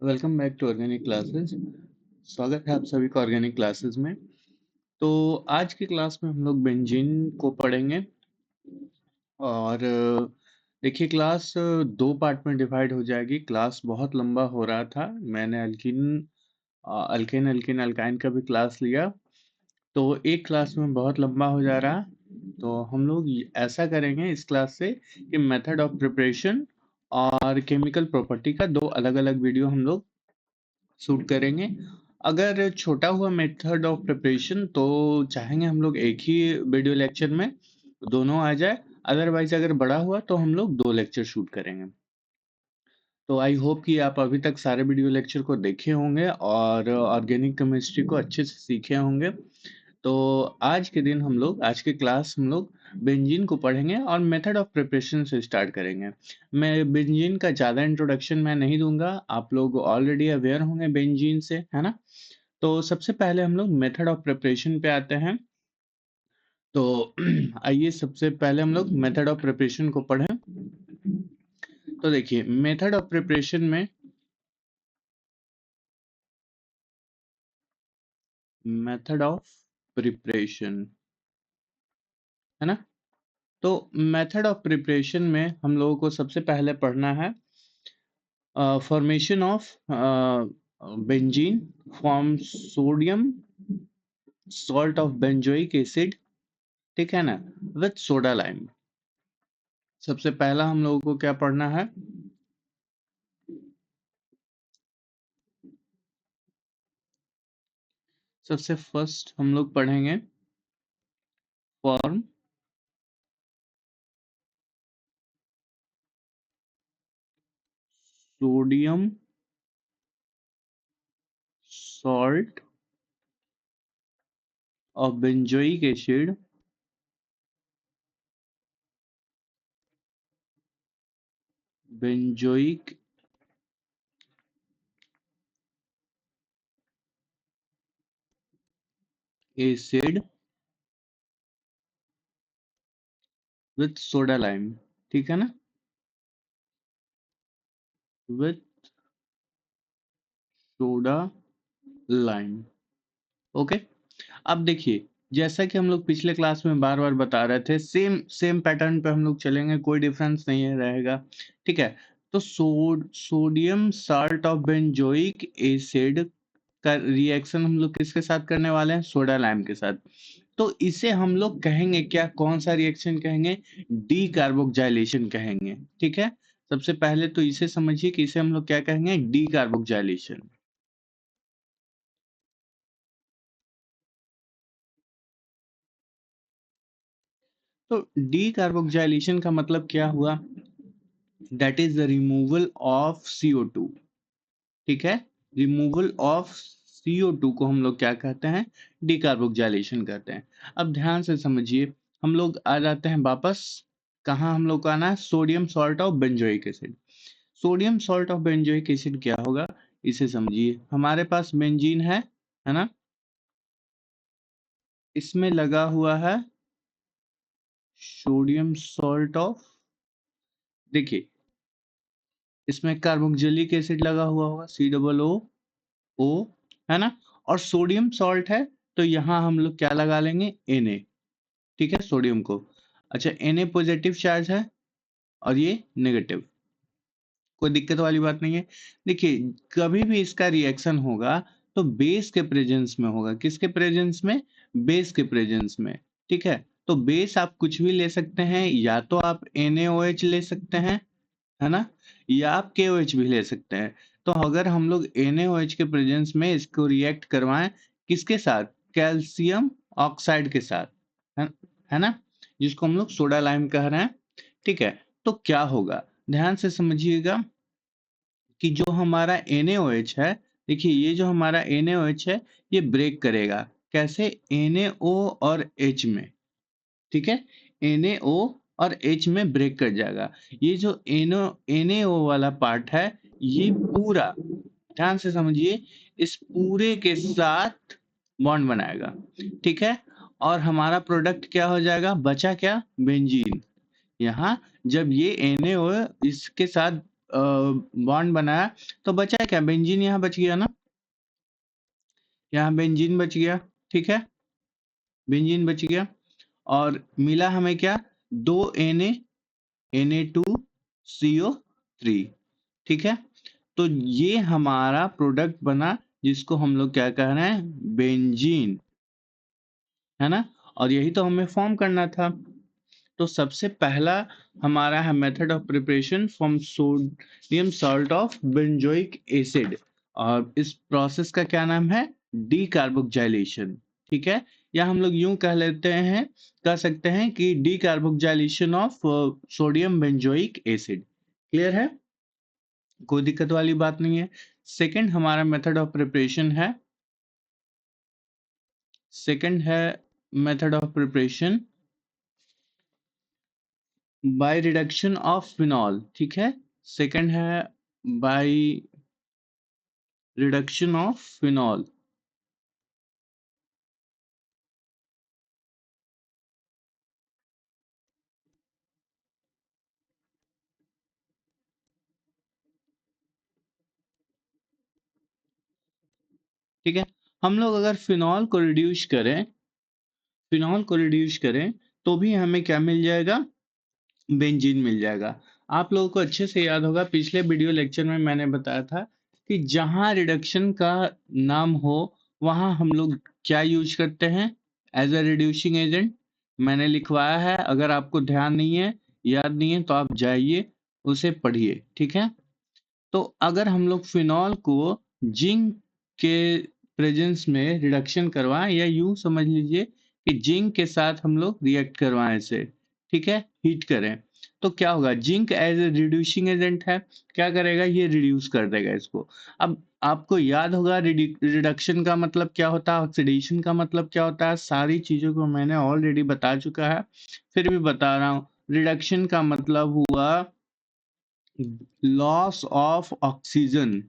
Welcome back to organic classes. स्वागत है आप सभी का ऑर्गेनिक क्लासेस में। तो आज की क्लास में हम लोग बेंजीन को पढ़ेंगे और देखिए क्लास दो पार्ट में डिवाइड हो जाएगी। क्लास बहुत लंबा हो रहा था, मैंने अल्केन अल्किन अल्काइन का भी क्लास लिया, तो एक क्लास में बहुत लंबा हो जा रहा। तो हम लोग ऐसा करेंगे इस क्लास से कि मेथड ऑफ प्रिपरेशन और केमिकल प्रॉपर्टी का दो अलग अलग वीडियो हम लोग शूट करेंगे। अगर छोटा हुआ मेथड ऑफ प्रिपरेशन तो चाहेंगे हम लोग एक ही वीडियो लेक्चर में दोनों आ जाए, अदरवाइज अगर बड़ा हुआ तो हम लोग दो लेक्चर शूट करेंगे। तो आई होप कि आप अभी तक सारे वीडियो लेक्चर को देखे होंगे और ऑर्गेनिक केमिस्ट्री को अच्छे से सीखे होंगे। तो आज के क्लास हम लोग बेंजीन को पढ़ेंगे और मेथड ऑफ प्रिपरेशन से स्टार्ट करेंगे। मैं बेंजीन का ज़्यादा इंट्रोडक्शन मैं नहीं दूंगा, आप लोग ऑलरेडी अवेयर होंगे बेंजीन से, है ना। तो सबसे पहले हम लोग मेथड ऑफ प्रिपरेशन पे आते हैं। तो आइए सबसे पहले हम लोग मेथड ऑफ प्रिपरेशन को पढ़ें। तो देखिए मेथड ऑफ प्रिपरेशन में मेथड ऑफ प्रिपरेशन है ना। तो मेथड ऑफ प्रिपरेशन में हम लोगों को सबसे पहले पढ़ना है formation of benzene from sodium salt of benzoic acid, ठीक है ना, विथ सोडा लाइम। सबसे पहला हम लोगों को क्या पढ़ना है, सबसे फर्स्ट हम लोग पढ़ेंगे form sodium salt of benzoic acid benzoic acid with soda lime, ठीक है ना, विथ सोडा लाइम। ओके। अब देखिए जैसा कि हम लोग पिछले क्लास में बार बार बता रहे थे, सेम सेम पैटर्न पे हम लोग चलेंगे, कोई डिफरेंस नहीं है रहेगा, ठीक है। तो sodium salt of benzoic acid का रिएक्शन हम लोग किसके साथ करने वाले हैं, सोडा लाइम के साथ। तो इसे हम लोग कहेंगे क्या, कौन सा रिएक्शन कहेंगे, डी कार्बोक्सिलेशन कहेंगे, ठीक है। सबसे पहले तो इसे समझिए कि इसे हम लोग क्या कहेंगे, डी कार्बोक्सिलेशन। तो डी कार्बोक्सिलेशन का मतलब क्या हुआ, that is the removal of CO2, ठीक है। रिमूवल ऑफ CO2 को हम लोग क्या कहते हैं, डी कार्बोक्सिलेशन कहते हैं। अब ध्यान से समझिए, हम लोग आ जाते हैं वापस, कहाँ हम लोग को आना है, sodium salt of benzoic acid. Sodium salt of benzoic acid क्या होगा, इसे समझिए। हमारे पास बेंजीन है ना, इसमें लगा हुआ है सोडियम सॉल्ट ऑफ, देखिए इसमें कार्बोक्सिलिक एसिड लगा हुआ होगा, COO, है ना। और सोडियम सॉल्ट है, तो यहाँ हम लोग क्या लगा लेंगे, Na, ठीक है, सोडियम को। अच्छा Na पॉजिटिव चार्ज है और ये नेगेटिव, कोई दिक्कत वाली बात नहीं है। देखिए कभी भी इसका रिएक्शन होगा तो बेस के प्रेजेंस में होगा, किसके प्रेजेंस में, बेस के प्रेजेंस में, ठीक है। तो बेस आप कुछ भी ले सकते हैं, या तो आप NaOH ले सकते हैं, है ना, या आप KOH भी ले सकते हैं। तो अगर हम लोग NaOH के प्रेजेंस में इसको रिएक्ट करवाएं, किसके साथ, कैल्शियम ऑक्साइड के साथ, है, है ना, जिसको हम लोग सोडा लाइम कह रहे हैं, ठीक है। तो क्या होगा, ध्यान से समझिएगा कि जो हमारा NaOH है, देखिए ये जो हमारा NaOH है, ये ब्रेक करेगा, कैसे, NaO और H में, ठीक है। NaO और H में ब्रेक कर जाएगा। ये जो NaO वाला पार्ट है, ये पूरा ध्यान से समझिए, इस पूरे के साथ बॉन्ड बनाएगा, ठीक है। और हमारा प्रोडक्ट क्या हो जाएगा, बचा क्या, बेंजीन। यहाँ जब ये NaO इसके साथ बॉन्ड बनाया तो बचा क्या, बेंजीन यहाँ बच गया ना, यहाँ बेंजीन बच गया, ठीक है, बेंजीन बच गया। और मिला हमें क्या, 2 Na2CO3, ठीक है। तो ये हमारा प्रोडक्ट बना जिसको हम लोग क्या कह रहे हैं, बेंजीन, है ना। और यही तो हमें फॉर्म करना था। तो सबसे पहला हमारा है method of preparation from sodium salt of benzoic acid, और इस प्रोसेस का क्या नाम है, डी कार्बोक्सिलेशन, ठीक है। या हम लोग यूं कह लेते हैं, कह सकते हैं कि D carboxylation of sodium benzoic acid. Clear है, कोई दिक्कत वाली बात नहीं है। सेकंड हमारा मेथड ऑफ प्रिपरेशन है, सेकंड है method of preparation by reduction of phenol, ठीक है। सेकंड है बाय रिडक्शन ऑफ फिनॉल, ठीक है। हम लोग अगर फिनॉल को रिड्यूस करें, फिनॉल को रिड्यूस करें तो भी हमें क्या मिल जाएगा, बेंजीन मिल जाएगा। आप लोगों को अच्छे से याद होगा, पिछले वीडियो लेक्चर में मैंने बताया था कि जहां रिडक्शन का नाम हो वहां हम लोग क्या यूज करते हैं, एज अ रिड्यूसिंग एजेंट। मैंने लिखवाया है, अगर आपको ध्यान नहीं है, याद नहीं है, तो आप जाइए उसे पढ़िए, ठीक है। तो अगर हम लोग फिनॉल को जिंक के प्रेजेंस में रिडक्शन करवाएं, या यूं समझ लीजिए कि जिंक के साथ हम लोग रिएक्ट करवाएं इसे, ठीक है, हीट करें, तो क्या होगा, zinc as a reducing agent है, क्या करेगा, ये रिड्यूस कर देगा इसको। अब आपको याद होगा रिडक्शन का मतलब क्या होता है, ऑक्सीडेशन का मतलब क्या होता है, सारी चीजों को मैंने ऑलरेडी बता चुका है, फिर भी बता रहा हूँ। रिडक्शन का मतलब हुआ लॉस ऑफ ऑक्सीजन,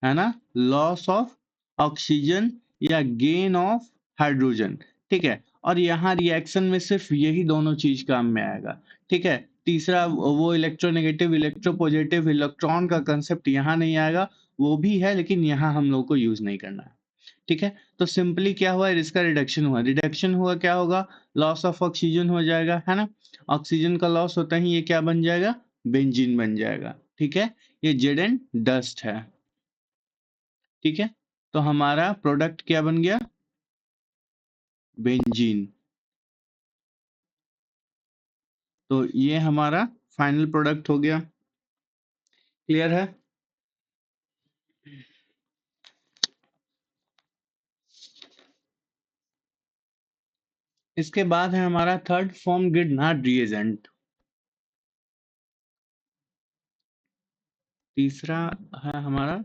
है ना, लॉस ऑफ ऑक्सीजन या गेन ऑफ हाइड्रोजन, ठीक है। और यहाँ रिएक्शन में सिर्फ यही दोनों चीज काम में आएगा, ठीक है। तीसरा वो इलेक्ट्रोनेगेटिव इलेक्ट्रोपॉजिटिव इलेक्ट्रॉन का कंसेप्ट यहाँ नहीं आएगा, वो भी है लेकिन यहाँ हम लोग को यूज नहीं करना है, ठीक है। तो सिंपली क्या हुआ, इसका रिडक्शन हुआ, रिडक्शन हुआ क्या होगा, लॉस ऑफ ऑक्सीजन हो जाएगा, है ना। ऑक्सीजन का लॉस होता ही ये क्या बन जाएगा, बेंजीन बन जाएगा, ठीक है। ये जेड एंड डस्ट है, ठीक है। तो हमारा प्रोडक्ट क्या बन गया, बेंजीन। तो ये हमारा फाइनल प्रोडक्ट हो गया, क्लियर है। इसके बाद है हमारा थर्ड फॉर्म गिरनार्ड रिएजेंट। तीसरा है हमारा,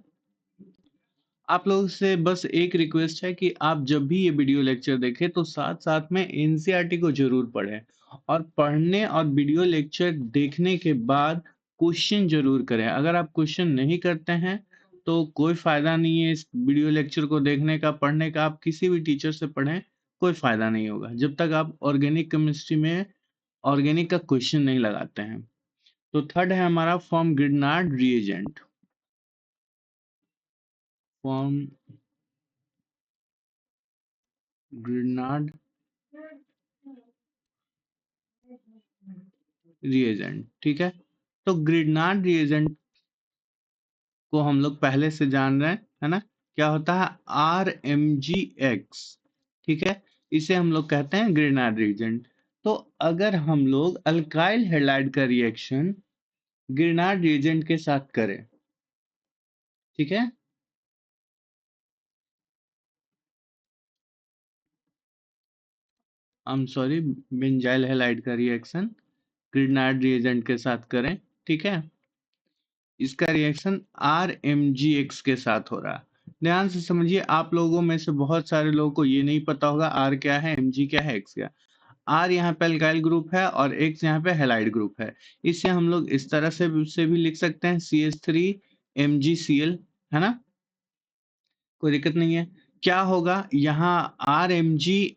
आप लोगों से बस एक रिक्वेस्ट है कि आप जब भी ये वीडियो लेक्चर देखें तो साथ साथ में एनसीईआरटी को जरूर पढ़ें, और पढ़ने और वीडियो लेक्चर देखने के बाद क्वेश्चन जरूर करें। अगर आप क्वेश्चन नहीं करते हैं तो कोई फायदा नहीं है इस वीडियो लेक्चर को देखने का, पढ़ने का। आप किसी भी टीचर से पढ़ें, कोई फायदा नहीं होगा जब तक आप ऑर्गेनिक केमिस्ट्री में ऑर्गेनिक का क्वेश्चन नहीं लगाते हैं। तो थर्ड है हमारा form Grignard reagent, form Grignard reagent, ठीक है। तो ग्रिग्नार्ड रिएजेंट को हम लोग पहले से जान रहे हैं, है ना, क्या होता है, RMgX, ठीक है। इसे हम लोग कहते हैं ग्रिग्नार्ड रिएजेंट। तो अगर हम लोग अल्काइल हैलाइड का रिएक्शन ग्रिग्नार्ड रिएजेंट के साथ करें, ठीक है, I am sorry, benzyl halide का रिएक्शन ग्रिग्नार्ड रिएजेंट के साथ करें, ठीक है, इसका रिएक्शन RMgX के साथ हो रहा है। ध्यान से समझिए, आप लोगों में से बहुत सारे लोगों को ये नहीं पता होगा R क्या है, Mg क्या है, X क्या। R यहाँ पे अल्काइल ग्रुप है और X यहाँ पे हैलाइड ग्रुप है। इसे हम लोग इस तरह से भी लिख सकते हैं, CH3 MgCl, है ना, कोई दिक्कत नहीं है। क्या होगा यहाँ, RMg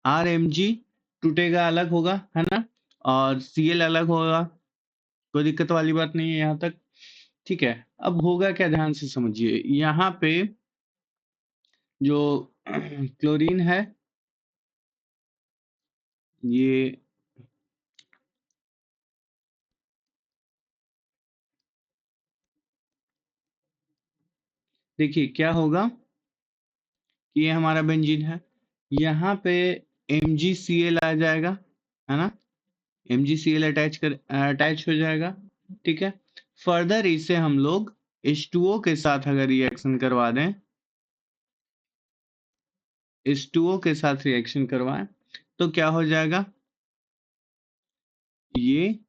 RMg टूटेगा, अलग होगा, है ना, और Cl अलग होगा, कोई दिक्कत वाली बात नहीं है यहाँ तक? ठीक है। अब होगा क्या, ध्यान से समझिए। यहाँ पे जो क्लोरीन है, ये देखिए क्या होगा कि ये हमारा बेंजीन है, यहाँ पे MgCl आ जाएगा, है ना? MgCl अटैच हो जाएगा, ठीक है। फर्दर इसे हम लोग H2O के साथ अगर रिएक्शन करवा दें, H2O के साथ रिएक्शन करवाएं तो क्या हो जाएगा, ये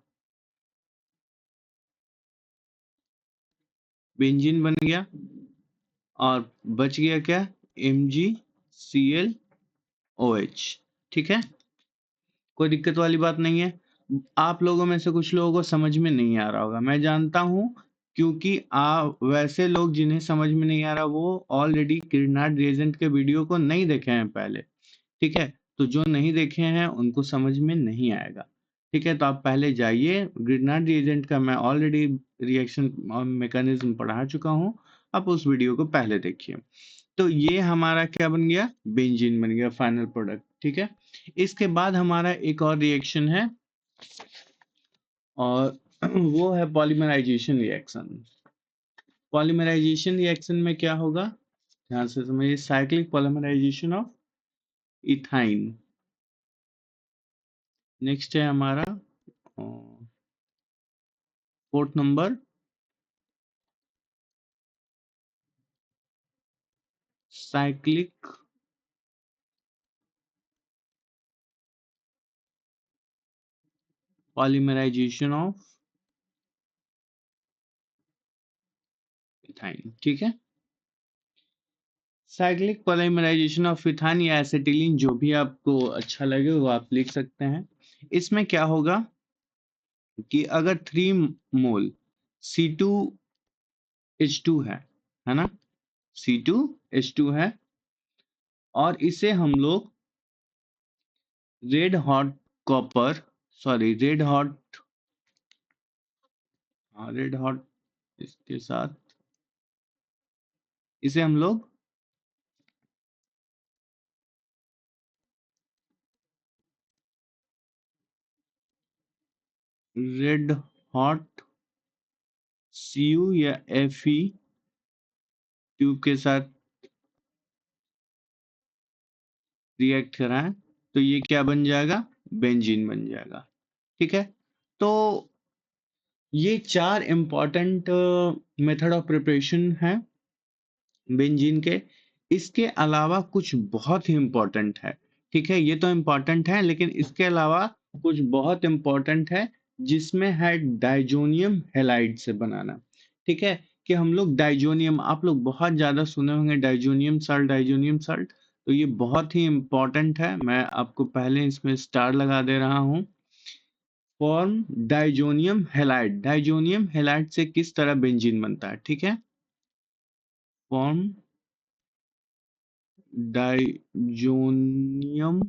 बेंजीन बन गया और बच गया क्या, MgClOH, ठीक है। कोई दिक्कत वाली बात नहीं है। आप लोगों में से कुछ लोगों को समझ में नहीं आ रहा होगा, मैं जानता हूं, क्योंकि आप वैसे लोग जिन्हें समझ में नहीं आ रहा वो ऑलरेडी किरनाट रिएजेंट के वीडियो को नहीं देखे हैं पहले, ठीक है। तो जो नहीं देखे हैं उनको समझ में नहीं आएगा, ठीक है। तो आप पहले जाइए, ग्रिग्नार्ड रिएजेंट का मैं ऑलरेडी रिएक्शन मैकेनिज्म पढ़ा चुका हूं, आप उस वीडियो को पहले देखिए। तो ये हमारा क्या बन गया, बेंजीन बन गया फाइनल प्रोडक्ट, ठीक है। इसके बाद हमारा एक और रिएक्शन है और वो है पॉलीमराइजेशन रिएक्शन। पॉलीमराइजेशन रिएक्शन में क्या होगा, ध्यान से समझिए, cyclic polymerisation of ethyne. Next है हमारा fourth number, cyclic polymerisation of ethyne, ठीक है। साइक्लिक पॉलीमराइजेशन ऑफ इथाइन या एसिटिलीन, जो भी आपको अच्छा लगे वो आप लिख सकते हैं। इसमें क्या होगा कि अगर 3 मोल C2H2 है ना, C2H2 है, और इसे हम लोग red hot copper, sorry red hot इसके साथ इसे हम लोग रेड हॉट Cu या Fe ट्यूब के साथ रिएक्ट कराएं तो ये क्या बन जाएगा, बेंजीन बन जाएगा, ठीक है। तो ये 4 इंपॉर्टेंट मेथड ऑफ प्रिपरेशन है बेंजीन के। इसके अलावा कुछ बहुत ही इंपॉर्टेंट है, ठीक है। ये तो इंपॉर्टेंट है, लेकिन इसके अलावा कुछ बहुत इंपॉर्टेंट है, जिसमें है डाइजोनियम हैलाइड से बनाना, ठीक है। कि हम लोग डाइजोनियम, आप लोग बहुत ज्यादा सुने होंगे डाइजोनियम साल्ट, डाइजोनियम साल्ट, तो ये बहुत ही इंपॉर्टेंट है। मैं आपको पहले इसमें स्टार लगा दे रहा हूं। Form diazonium halide, diazonium halide से किस तरह बेंजीन बनता है, ठीक है। फॉर्म डाइजोनियम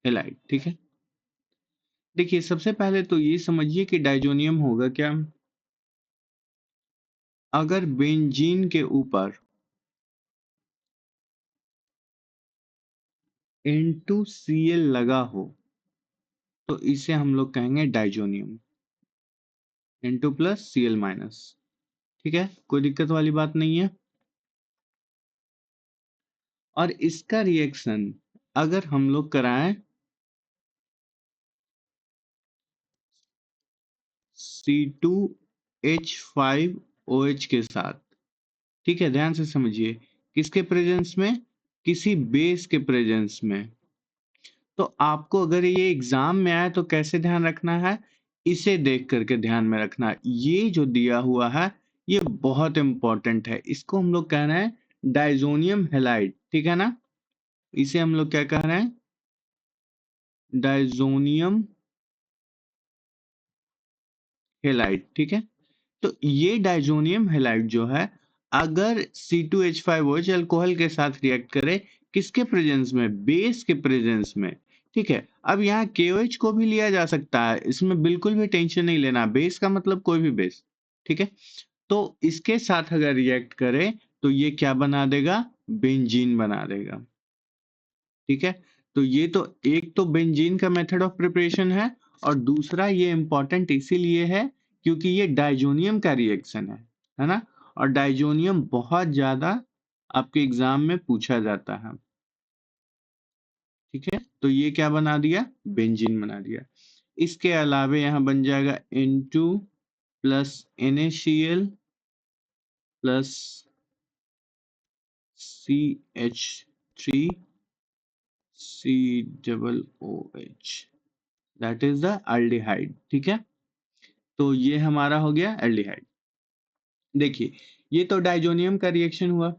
हैलाइड, ठीक है। देखिए सबसे पहले तो ये समझिए कि डाइजोनियम होगा क्या, अगर बेंजीन के ऊपर N2Cl लगा हो तो इसे हम लोग कहेंगे diazonium, N2 plus Cl minus, ठीक है। कोई दिक्कत वाली बात नहीं है। और इसका रिएक्शन अगर हम लोग कराएं C2H5OH के साथ, ठीक है, ध्यान से समझिए, किसके प्रेजेंस में, किसी बेस के प्रेजेंस में। तो आपको अगर ये एग्जाम में आए तो कैसे ध्यान रखना है, इसे देख करके ध्यान में रखना। ये जो दिया हुआ है ये बहुत इंपॉर्टेंट है, इसको हम लोग कह रहे हैं डाइजोनियम हैलाइड, ठीक है ना। इसे हम लोग क्या कह रहे हैं, डाइजोनियम हैलाइड, ठीक है। तो ये डाइजोनियम हैलाइड जो है, अगर C2H5OH अल्कोहल के साथ रिएक्ट करे, किसके प्रेजेंस में? बेस के प्रेजेंस में। ठीक है, अब यहाँ KOH को भी लिया जा सकता है, इसमें बिल्कुल भी टेंशन नहीं लेना। बेस का मतलब कोई भी बेस। ठीक है, तो इसके साथ अगर रिएक्ट करे तो ये क्या बना देगा? बेंजीन बना देगा। ठीक है, तो ये तो एक तो बेंजीन का मेथड ऑफ प्रिपरेशन है, और दूसरा ये इंपॉर्टेंट इसीलिए है क्योंकि ये डाइजोनियम का रिएक्शन है ना? और डाइजोनियम बहुत ज्यादा आपके एग्जाम में पूछा जाता है। ठीक है, तो ये क्या बना दिया? बेंजीन बना दिया। इसके अलावे यहां बन जाएगा N2 plus NaCl plus CH3 COOH, that is the aldehyde. ठीक है, तो ये हमारा हो गया एल्डिहाइड। देखिए, ये तो डाइजोनियम का रिएक्शन हुआ।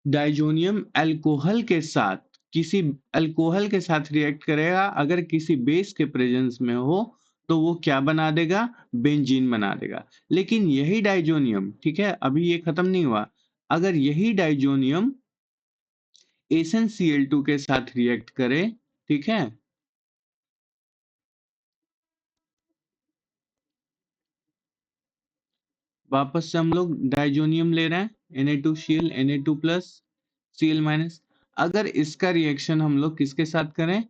डाइजोनियम अल्कोहल के साथ, किसी अल्कोहल के साथ रिएक्ट करेगा, अगर किसी बेस के प्रेजेंस में हो तो वो क्या बना देगा? बेंजीन बना देगा। लेकिन यही डाइजोनियम, ठीक है, अभी ये खत्म नहीं हुआ, अगर यही डाइजोनियम SnCl2 के साथ रिएक्ट करे, ठीक है, वापस से हम लोग डाइजोनियम ले रहे हैं, Na2Cl Na2 plus Cl minus. अगर इसका रिएक्शन हम लोग किसके साथ करें?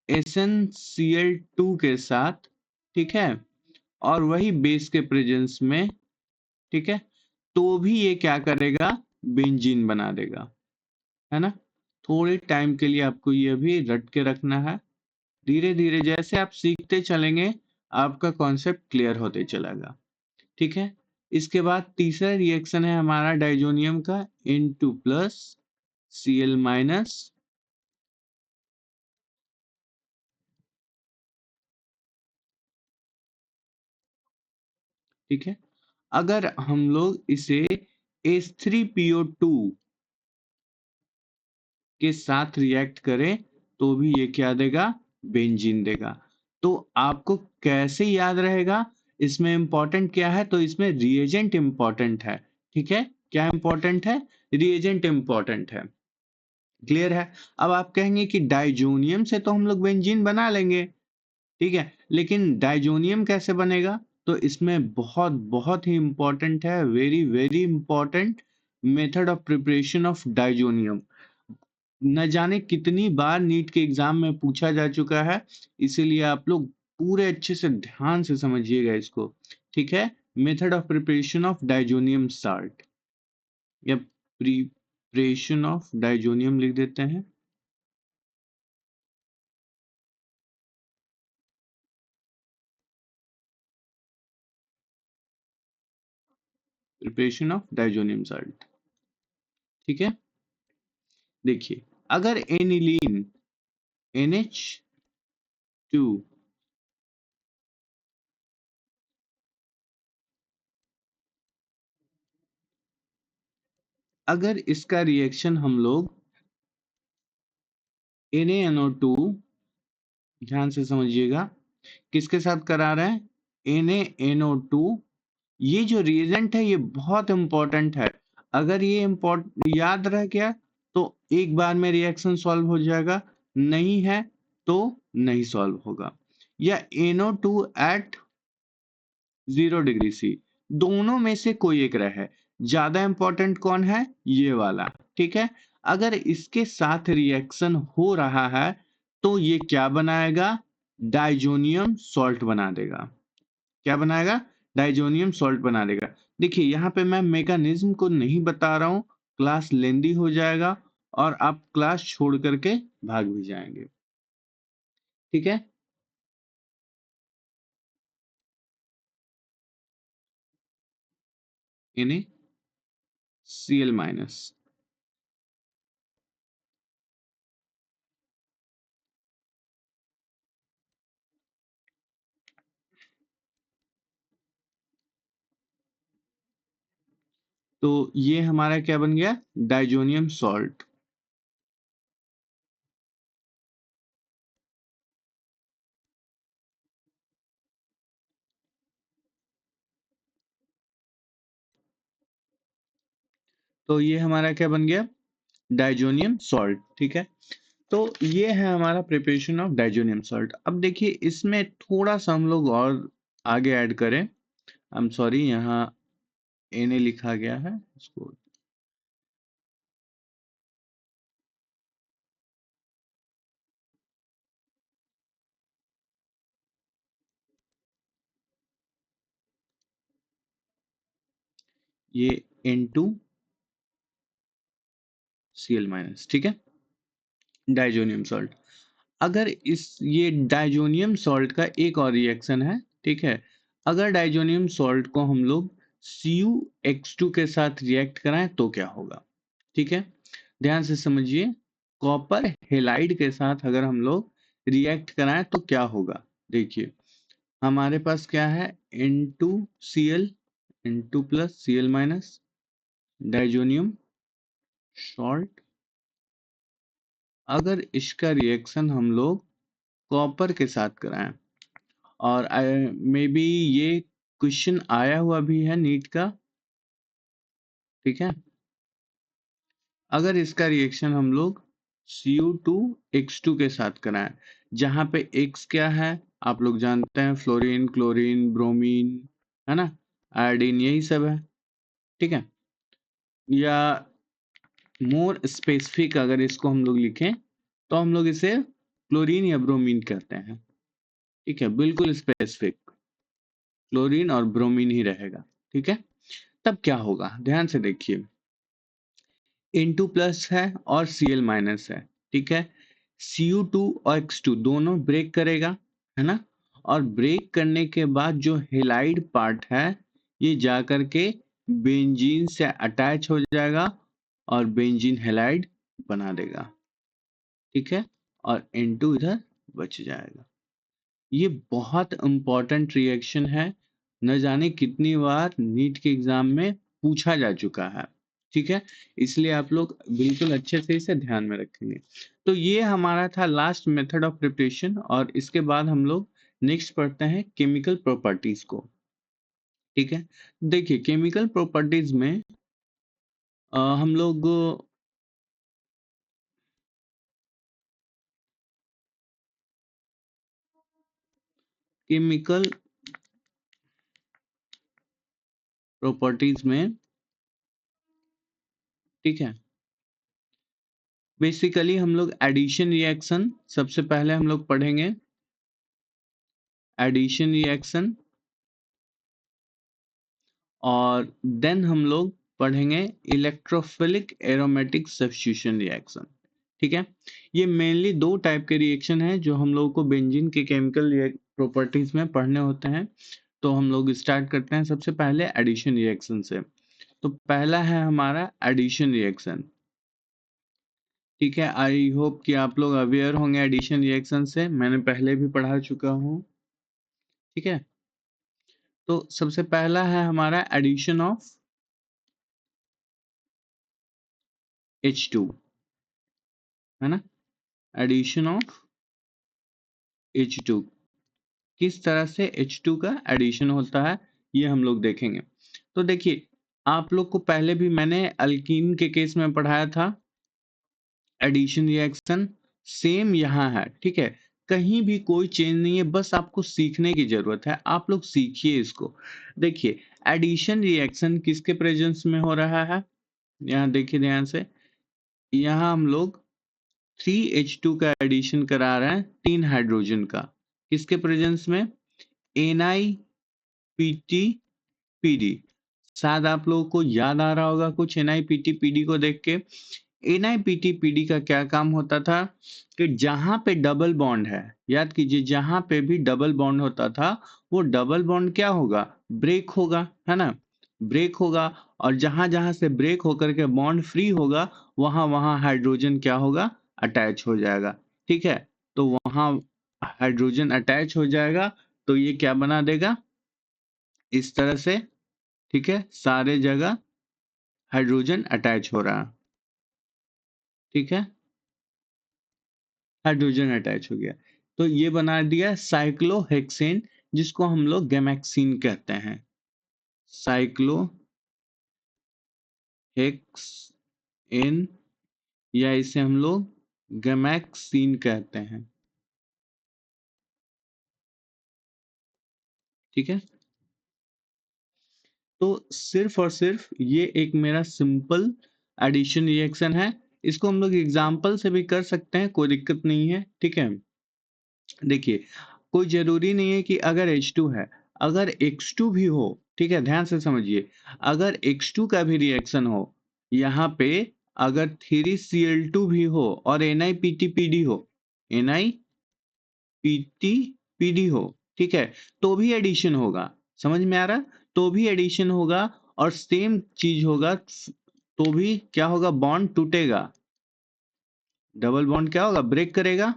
SnCl2 के साथ, ठीक है, और वही बेस के प्रेजेंस में, ठीक है, तो भी ये क्या करेगा? बेंजीन बना देगा, है ना? थोड़े टाइम के लिए आपको ये भी रट के रखना है। धीरे धीरे जैसे आप सीखते चलेंगे, आपका कॉन्सेप्ट क्लियर होते चलेगा। ठीक है, इसके बाद तीसरा रिएक्शन है हमारा डाइजोनियम का, N2 प्लस Cl माइनस। ठीक है, अगर हम लोग इसे H3PO2 के साथ रिएक्ट करें तो भी ये क्या देगा? बेंजीन देगा। तो आपको कैसे याद रहेगा? इसमें इंपॉर्टेंट क्या है? तो इसमें रिएजेंट इंपॉर्टेंट है। ठीक है, क्या इंपॉर्टेंट है? रिएजेंट इंपॉर्टेंट है। क्लियर है? अब आप कहेंगे कि डाइजोनियम से तो हम लोग बेंजीन बना लेंगे, ठीक है, लेकिन डाइजोनियम कैसे बनेगा? तो इसमें बहुत बहुत ही इंपॉर्टेंट है, very very important method of preparation of diazonium. न जाने कितनी बार नीट के एग्जाम में पूछा जा चुका है, इसीलिए आप लोग पूरे अच्छे से ध्यान से समझिएगा इसको। ठीक है, method of preparation of diazonium salt, या प्रिपरेशन ऑफ डाइजोनियम लिख देते हैं। Preparation of diazonium salt. ठीक है, देखिए, अगर एनिलीन NH2, अगर इसका रिएक्शन हम लोग NaNO2, ध्यान से समझिएगा, किसके साथ करा रहे हैं? NaNO2। ये जो रिएजेंट है ये बहुत इंपॉर्टेंट है। अगर ये याद रह गया तो एक बार में रिएक्शन सॉल्व हो जाएगा, नहीं है तो नहीं सॉल्व होगा। या NO2 एट 0 डिग्री C, दोनों में से कोई एक रहे। ज्यादा इंपॉर्टेंट कौन है? ये वाला। ठीक है, अगर इसके साथ रिएक्शन हो रहा है तो ये क्या बनाएगा? डाइजोनियम सॉल्ट बना देगा। क्या बनाएगा? डाइजोनियम सॉल्ट बना देगा। देखिए, यहाँ पे मैं मैकेनिज्म को नहीं बता रहा हूँ, क्लास लेंदी हो जाएगा और आप क्लास छोड़ करके भाग भी जाएंगे। ठीक है, इन्हें Cl माइनस। तो ये हमारा क्या बन गया? Diazonium salt. तो ये हमारा क्या बन गया, डाइजोनियम सॉल्ट। ठीक है, तो ये है हमारा प्रिपरेशन ऑफ डाइजोनियम सॉल्ट। अब देखिए इसमें थोड़ा सा हम लोग और आगे ऐड करें, आई एम सॉरी यहाँ Na लिखा गया है इसको, ये N2Cl-, ठीक है, डाइजोनियम सॉल्ट। अगर इस ये डाइजोनियम सॉल्ट का एक और रिएक्शन है, ठीक है, अगर डाइजोनियम सॉल्ट को हम लोग CuH2 के साथ रिएक्ट कराएं तो क्या होगा। ठीक है, ध्यान से समझिए, कॉपर हेलाइड के साथ अगर हम लोग रिएक्ट कराएं तो क्या होगा। देखिए हमारे पास क्या है, N2Cl, N2+Cl-, डाइजोनियम सॉल्ट। अगर इसका रिएक्शन हम लोग कॉपर के साथ कराएं, और मे बी ये क्वेश्चन आया हुआ भी है नीट का, ठीक है, अगर इसका रिएक्शन हम लोग Cu2X2 के साथ कराएं, जहां पे X क्या है आप लोग जानते हैं, फ्लोरीन, क्लोरीन, ब्रोमीन, है ना, आयोडीन, यही सब है। ठीक है, या मोर स्पेसिफिक अगर इसको हम लोग लिखें तो हम लोग इसे क्लोरीन या ब्रोमीन कहते हैं। ठीक है, बिल्कुल स्पेसिफिक क्लोरीन और ब्रोमीन ही रहेगा। ठीक है, तब क्या होगा ध्यान से देखिए, N2+ है और Cl- है, ठीक है, Cu2 और X2 दोनों ब्रेक करेगा, है ना, और ब्रेक करने के बाद जो हेलाइड पार्ट है ये जा करके बेंजीन से अटैच हो जाएगा और बेंजीन हेलाइड बना देगा। ठीक है, और N2 इधर बच जाएगा। ये बहुत इंपॉर्टेंट रिएक्शन है, न जाने कितनी बार नीट के एग्जाम में पूछा जा चुका है। ठीक है, इसलिए आप लोग बिल्कुल अच्छे से इसे ध्यान में रखेंगे। तो ये हमारा था लास्ट मेथड ऑफ प्रिपरेशन, और इसके बाद हम लोग नेक्स्ट पढ़ते हैं केमिकल प्रॉपर्टीज को। ठीक है, देखिए केमिकल प्रॉपर्टीज में हम लोग केमिकल प्रॉपर्टीज में, ठीक है, बेसिकली हम लोग एडिशन रिएक्शन सबसे पहले हम लोग पढ़ेंगे, एडिशन रिएक्शन, और देन हम लोग पढ़ेंगे इलेक्ट्रोफिलिक एरोमेटिक सब्स्टिट्यूशन रिएक्शन। ठीक है, ये मेनली दो टाइप के रिएक्शन हैं जो हम लोगों को बेंजीन के केमिकल प्रॉपर्टीज में पढ़ने होते हैं। तो हम लोग स्टार्ट करते हैं सबसे पहले एडिशन रिएक्शन से। तो पहला है हमारा एडिशन रिएक्शन। ठीक है, आई होप कि आप लोग अवेयर होंगे एडिशन रिएक्शन से, मैंने पहले भी पढ़ा चुका हूँ। ठीक है, तो सबसे पहला है हमारा एडिशन ऑफ H2, है ना, एडिशन ऑफ H2, किस तरह से H2 का एडिशन होता है ये हम लोग देखेंगे। तो देखिए आप लोग को पहले भी मैंने अल्कीन के केस में पढ़ाया था, एडिशन रिएक्शन सेम यहाँ है। ठीक है, कहीं भी कोई चेंज नहीं है, बस आपको सीखने की जरूरत है, आप लोग सीखिए इसको। देखिए एडिशन रिएक्शन किसके प्रेजेंस में हो रहा है, यहाँ देखिए ध्यान से, यहाँ हम लोग 3H2 का एडिशन करा रहे हैं 3 हाइड्रोजन का, किसके प्रेजेंस में, NiPt-Pd। शायद आप लोगों को याद आ रहा होगा कुछ NiPt-Pd को देख के। NiPt-Pd का क्या काम होता था कि जहां पे डबल बॉन्ड है, याद कीजिए जहां पे भी डबल बॉन्ड होता था वो डबल बॉन्ड क्या होगा, ब्रेक होगा, है ना, ब्रेक होगा, और जहां जहां से ब्रेक होकर के बॉन्ड फ्री होगा वहां वहां हाइड्रोजन क्या होगा, अटैच हो जाएगा। ठीक है, तो वहां हाइड्रोजन अटैच हो जाएगा, तो ये क्या बना देगा इस तरह से। ठीक है, सारे जगह हाइड्रोजन अटैच हो रहा, ठीक है, हाइड्रोजन अटैच हो गया, तो ये बना दिया साइक्लोहेक्सेन, जिसको हम लोग गैमेक्सिन कहते हैं, साइक्लोहेक्सेन। हेक्स एन, या इसे हम लोग गैमेक्सीन कहते हैं। ठीक है, तो सिर्फ और सिर्फ ये एक मेरा सिंपल एडिशन रिएक्शन है। इसको हम लोग एग्जाम्पल से भी कर सकते हैं, कोई दिक्कत नहीं है। ठीक है, देखिए कोई जरूरी नहीं है कि अगर H2 है, अगर X2 भी हो, ठीक है ध्यान से समझिए, अगर X2 का भी रिएक्शन हो यहाँ पे, अगर 3Cl2 भी हो और NiPTPD हो, NiPTPD हो, ठीक है, तो भी एडिशन होगा। समझ में आ रहा? तो भी एडिशन होगा और सेम चीज होगा, तो भी क्या होगा, बॉन्ड टूटेगा। डबल बॉन्ड क्या होगा, ब्रेक करेगा।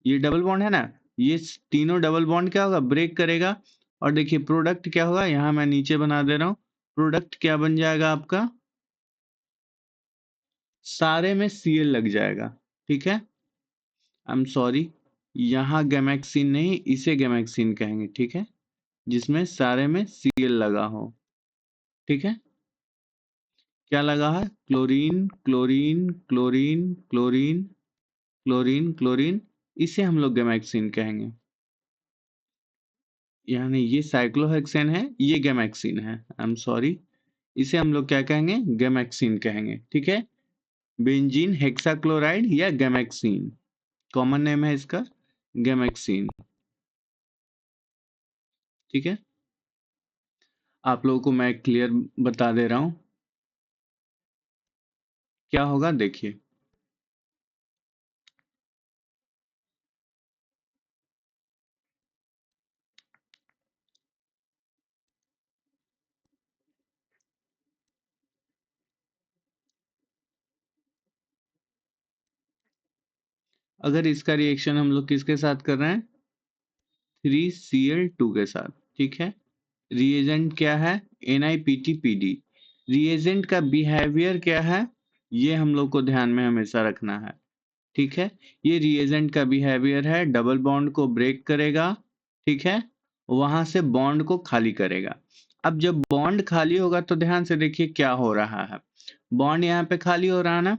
ये डबल बॉन्ड है ना, ये तीनों डबल बॉन्ड क्या होगा, ब्रेक करेगा। और देखिए प्रोडक्ट क्या होगा, यहां मैं नीचे बना दे रहा हूं, प्रोडक्ट क्या बन जाएगा आपका, सारे में Cl लग जाएगा। ठीक है, आई एम सॉरी, यहाँ गैमेक्सिन नहीं, इसे गैमेक्सिन कहेंगे। ठीक है, जिसमें सारे में Cl लगा हो। ठीक है, क्या लगा है, chlorine chlorine chlorine chlorine chlorine chlorine, इसे हम लोग गैमेक्सिन कहेंगे। यानी ये साइक्लोहेक्सेन है, ये गैमेक्सिन है, आई एम सॉरी, इसे हम लोग क्या कहेंगे, गैमेक्सिन कहेंगे। ठीक है, बेंजीन हेक्साक्लोराइड या गैमेक्सिन, कॉमन नेम है इसका गैमेक्सिन। ठीक है, आप लोगों को मैं क्लियर बता दे रहा हूं क्या होगा। देखिए अगर इसका रिएक्शन हम लोग किसके साथ कर रहे हैं, 3Cl2 के साथ। ठीक है, रिएजेंट क्या है, NiPTPD। रिएजेंट का बिहेवियर क्या है, ये हम लोग को ध्यान में हमेशा रखना है। ठीक है, ये रिएजेंट का बिहेवियर है, डबल बॉन्ड को ब्रेक करेगा। ठीक है, वहां से बॉन्ड को खाली करेगा। अब जब बॉन्ड खाली होगा तो ध्यान से देखिए क्या हो रहा है, बॉन्ड यहाँ पे खाली हो रहा है ना,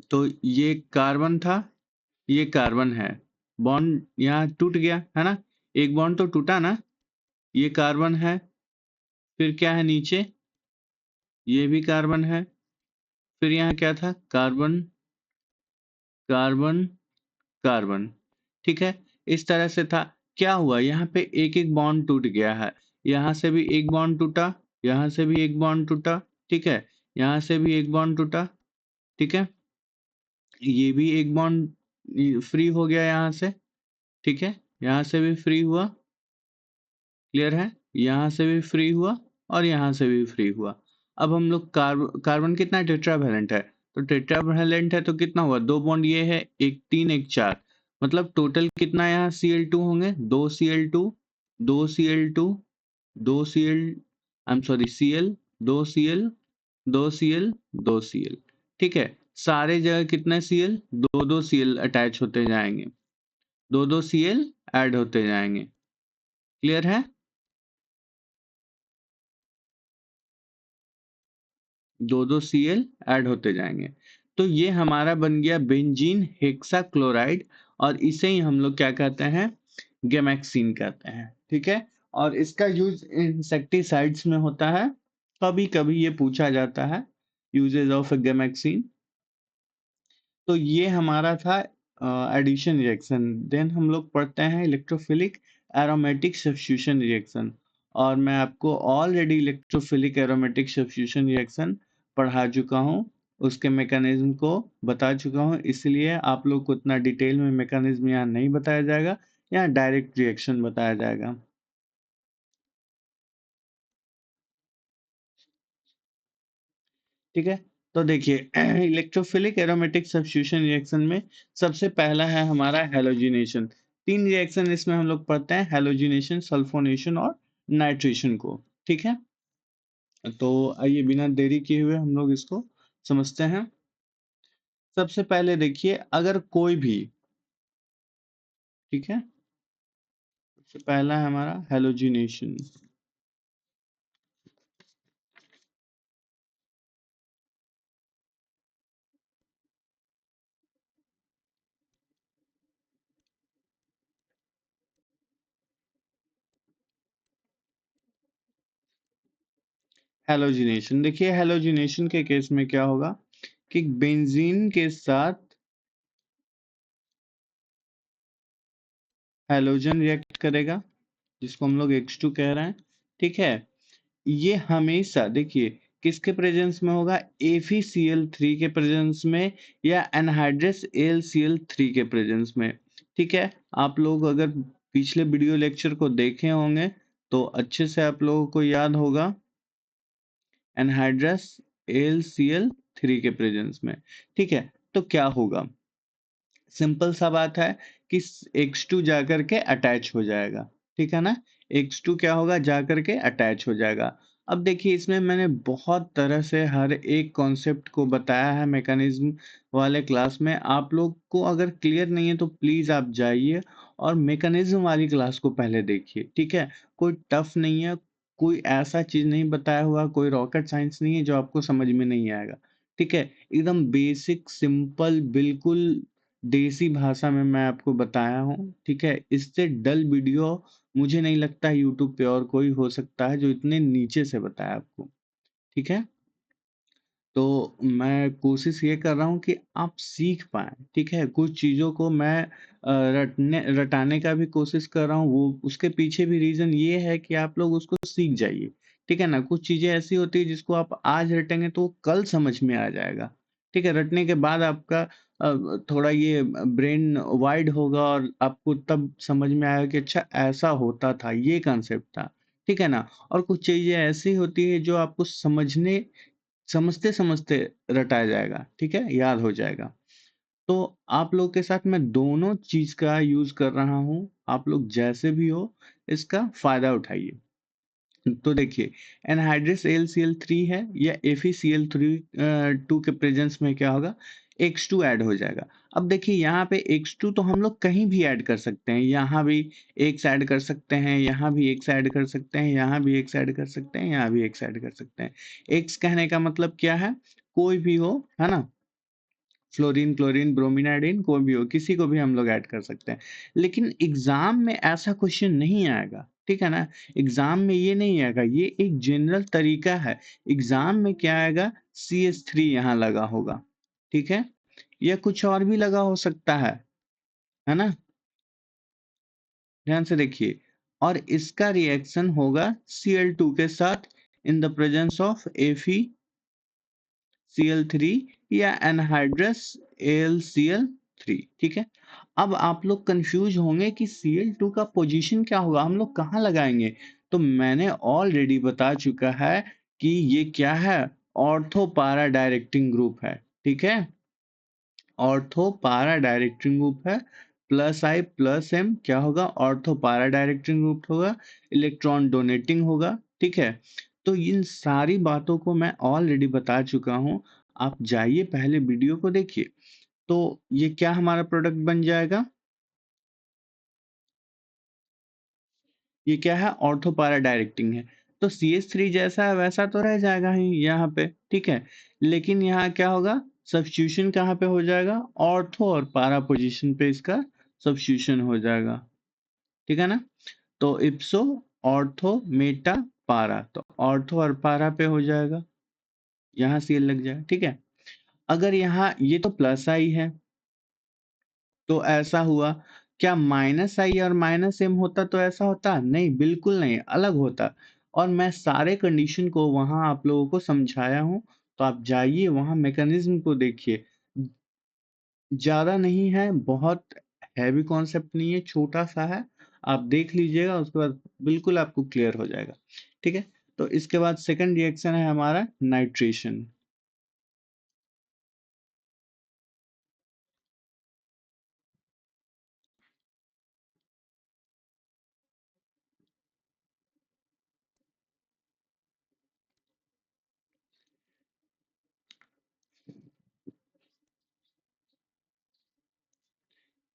तो ये कार्बन था, ये कार्बन है, बॉन्ड यहाँ टूट गया है ना, एक बॉन्ड तो टूटा ना, ये कार्बन है, फिर क्या है नीचे, ये भी कार्बन है, फिर यहाँ क्या था, कार्बन कार्बन कार्बन। ठीक है, इस तरह से था। क्या हुआ, यहाँ पे एक एक बॉन्ड टूट गया है, यहाँ से भी एक बॉन्ड टूटा, यहाँ से भी एक बॉन्ड टूटा। ठीक है, यहाँ से भी एक बॉन्ड टूटा। ठीक है, ये भी एक बॉन्ड फ्री हो गया यहाँ से। ठीक है, यहाँ से भी फ्री हुआ, क्लियर है, यहाँ से भी फ्री हुआ और यहाँ से भी फ्री हुआ। अब हम लोग कार्बन कितना टेट्रावैलेंट है, तो टेट्रावैलेंट है तो कितना हुआ, दो बॉन्ड ये है, एक तीन एक चार, मतलब टोटल कितना यहाँ Cl2 होंगे, दो Cl2, दो Cl2, दो Cl, I am sorry Cl, दो Cl, दो Cl, दो Cl। ठीक है, सारे जगह कितने Cl, दो दो Cl अटैच होते जाएंगे, दो दो Cl ऐड होते जाएंगे। क्लियर है, दो दो Cl ऐड होते जाएंगे। तो ये हमारा बन गया बेंजीन हेक्साक्लोराइड, और इसे ही हम लोग क्या कहते हैं, गैमेक्सिन कहते हैं। ठीक है, और इसका यूज इंसेक्टिसाइड्स में होता है, कभी कभी ये पूछा जाता है, यूजेज ऑफ गैमेक्सिन। तो ये हमारा था एडिशन रिएक्शन। देन हम लोग पढ़ते हैं इलेक्ट्रोफिलिक एरोमेटिक सब्स्टिट्यूशन रिएक्शन, और मैं आपको already electrophilic aromatic substitution reaction पढ़ा चुका हूँ, उसके मैकेनिज्म को बता चुका हूँ, इसलिए आप लोग को उतना डिटेल में मैकेनिज्म यहाँ नहीं बताया जाएगा, यहाँ डायरेक्ट रिएक्शन बताया जाएगा। ठीक है, तो देखिए इलेक्ट्रोफिलिक एरोमेटिक सब्स्टिट्यूशन रिएक्शन में सबसे पहला है हमारा हैलोजिनेशन। तीन रिएक्शन इसमें हम लोग पढ़ते हैं, हैलोजिनेशन, सल्फोनेशन और नाइट्रेशन को। ठीक है, तो आइए बिना देरी किए हुए हम लोग इसको समझते हैं। सबसे पहले देखिए, अगर कोई भी, ठीक है, सबसे पहला है हमारा हैलोजिनेशन। हैलोजिनेशन, देखिए हैलोजिनेशन के केस में क्या होगा कि बेंजीन के साथ हैलोजन रिएक्ट करेगा, जिसको हम लोग H2 कह रहे हैं, ठीक है। ये हमेशा देखिए किसके प्रेजेंस में होगा, FeCl3 के प्रेजेंस में या एनहाइड्रस AlCl3 के प्रेजेंस में, ठीक है। आप लोग अगर पिछले वीडियो लेक्चर को देखे होंगे तो अच्छे से आप लोगों को याद होगा, एनहाइड्रस AlCl3 के प्रेजेंस में, ठीक है। तो क्या होगा, सिंपल सा बात है कि X2 जाकर के अटैच हो जाएगा, ठीक है ना। X2 क्या होगा, जाकर के अटैच हो जाएगा। अब देखिए इसमें मैंने बहुत तरह से हर एक कॉन्सेप्ट को बताया है मैकेनिज्म वाले क्लास में। आप लोग को अगर क्लियर नहीं है तो प्लीज आप जाइए और मैकेनिज्म वाली क्लास को पहले देखिए, ठीक है। कोई टफ नहीं है, कोई ऐसा चीज नहीं बताया हुआ, कोई रॉकेट साइंस नहीं है जो आपको समझ में नहीं आएगा, ठीक है। एकदम बेसिक सिंपल बिल्कुल देसी भाषा में मैं आपको बताया हूँ, ठीक है। इससे डल वीडियो मुझे नहीं लगता यूट्यूब पे और कोई हो सकता है जो इतने नीचे से बताया आपको, ठीक है। तो मैं कोशिश ये कर रहा हूँ कि आप सीख पाएँ, ठीक है? कुछ चीज़ों को मैं रटाने का भी कोशिश कर रहा हूँ, वो उसके पीछे भी रीज़न ये है कि आप लोग उसको सीख जाइए, ठीक है ना? कुछ चीज़ें ऐसी होती हैं जिसको आप आज रटेंगे तो वो कल समझ में आ जाएगा, ठीक है? रटने के बाद आपका थोड़ा ये ब्रेन वाइड होगा और आपको तब समझ में आएगा कि अच्छा ऐसा होता था, ये कॉन्सेप्ट था, ठीक है ना? और कुछ चीज़ें ऐसी होती हैं जो आपको समझते-समझते रटाया जाएगा, ठीक है? याद हो जाएगा। तो आप लोग के साथ मैं दोनों चीज़ का यूज़ कर रहा हूँ, आप लोग जैसे भी हो इसका फ़ायदा उठाइए। तो देखिए एनहाइड्रस AlCl3 है या FeCl3 2 के प्रेजेंस में क्या होगा, X2 ऐड हो जाएगा। अब देखिए यहाँ पे X2 तो हम लोग कहीं भी ऐड कर सकते हैं, यहाँ भी X ऐड कर सकते हैं, यहाँ भी X ऐड कर सकते हैं, यहाँ भी X ऐड कर सकते हैं, यहाँ भी X ऐड कर सकते हैं। X कहने का मतलब क्या है, कोई भी हो, है ना। फ्लोरीन, क्लोरीन, ब्रोमीन, आयोडीन कोई भी हो, किसी को भी हम लोग ऐड कर सकते हैं। लेकिन एग्ज़ाम में ऐसा क्वेश्चन नहीं आएगा, ठीक है ना? एग्ज़ाम में ये नहीं आएगा, ये एक जनरल तरीका है। एग्ज़ाम में क्या आएगा, CH3 यहाँ लगा होगा, ठीक है? या कुछ और भी लगा हो सकता है ना? ध्यान से देखिए, और इसका रिएक्शन होगा Cl2 के साथ in the presence of Cl3 या एनहाइड्रस AlCl3, ठीक है। अब आप लोग कंफ्यूज होंगे कि Cl2 का पोजीशन क्या होगा, हम लोग कहाँ लगाएंगे। तो मैंने ऑलरेडी बता चुका है कि ये क्या है, ऑर्थो पारा डायरेक्टिंग ग्रुप है, ठीक है। ऑर्थो पारा डायरेक्टिंग ग्रुप है, प्लस आई प्लस एम क्या होगा, ऑर्थो पारा डायरेक्टिंग ग्रुप होगा, इलेक्ट्रॉन डोनेटिंग होगा, ठीक है। तो इन सारी बातों को मैं ऑलरेडी बता चुका हूँ, आप जाइए पहले वीडियो को देखिए। तो ये क्या हमारा प्रोडक्ट बन जाएगा, ये क्या है, ऑर्थो पारा डायरेक्टिंग है। तो CH3 जैसा है वैसा तो रह जाएगा ही यहाँ पे, ठीक है। लेकिन यहाँ क्या होगा, सब्स्टिट्यूशन कहाँ पे हो जाएगा, ऑर्थो और पारा पोजीशन पे इसका सब्स्टिट्यूशन हो जाएगा, ठीक है ना। तो इप्सो ऑर्थो मेटा पारा, तो ऑर्थो और पारा पे हो जाएगा, यहाँ सील लग जाएगा, ठीक है। अगर यहाँ ये तो प्लस आई है तो ऐसा हुआ, क्या माइनस आई और माइनस एम होता तो ऐसा होता, नहीं बिल्कुल नहीं, अलग होता। और मैं सारे कंडीशन को वहां आप लोगों को समझाया हूं, तो आप जाइए वहां मैकेनिज्म को देखिए। ज्यादा नहीं है, बहुत हैवी कॉन्सेप्ट नहीं है, छोटा सा है। आप देख लीजिएगा उसके बाद बिल्कुल आपको क्लियर हो जाएगा, ठीक है। तो इसके बाद सेकंड रिएक्शन है हमारा नाइट्रेशन।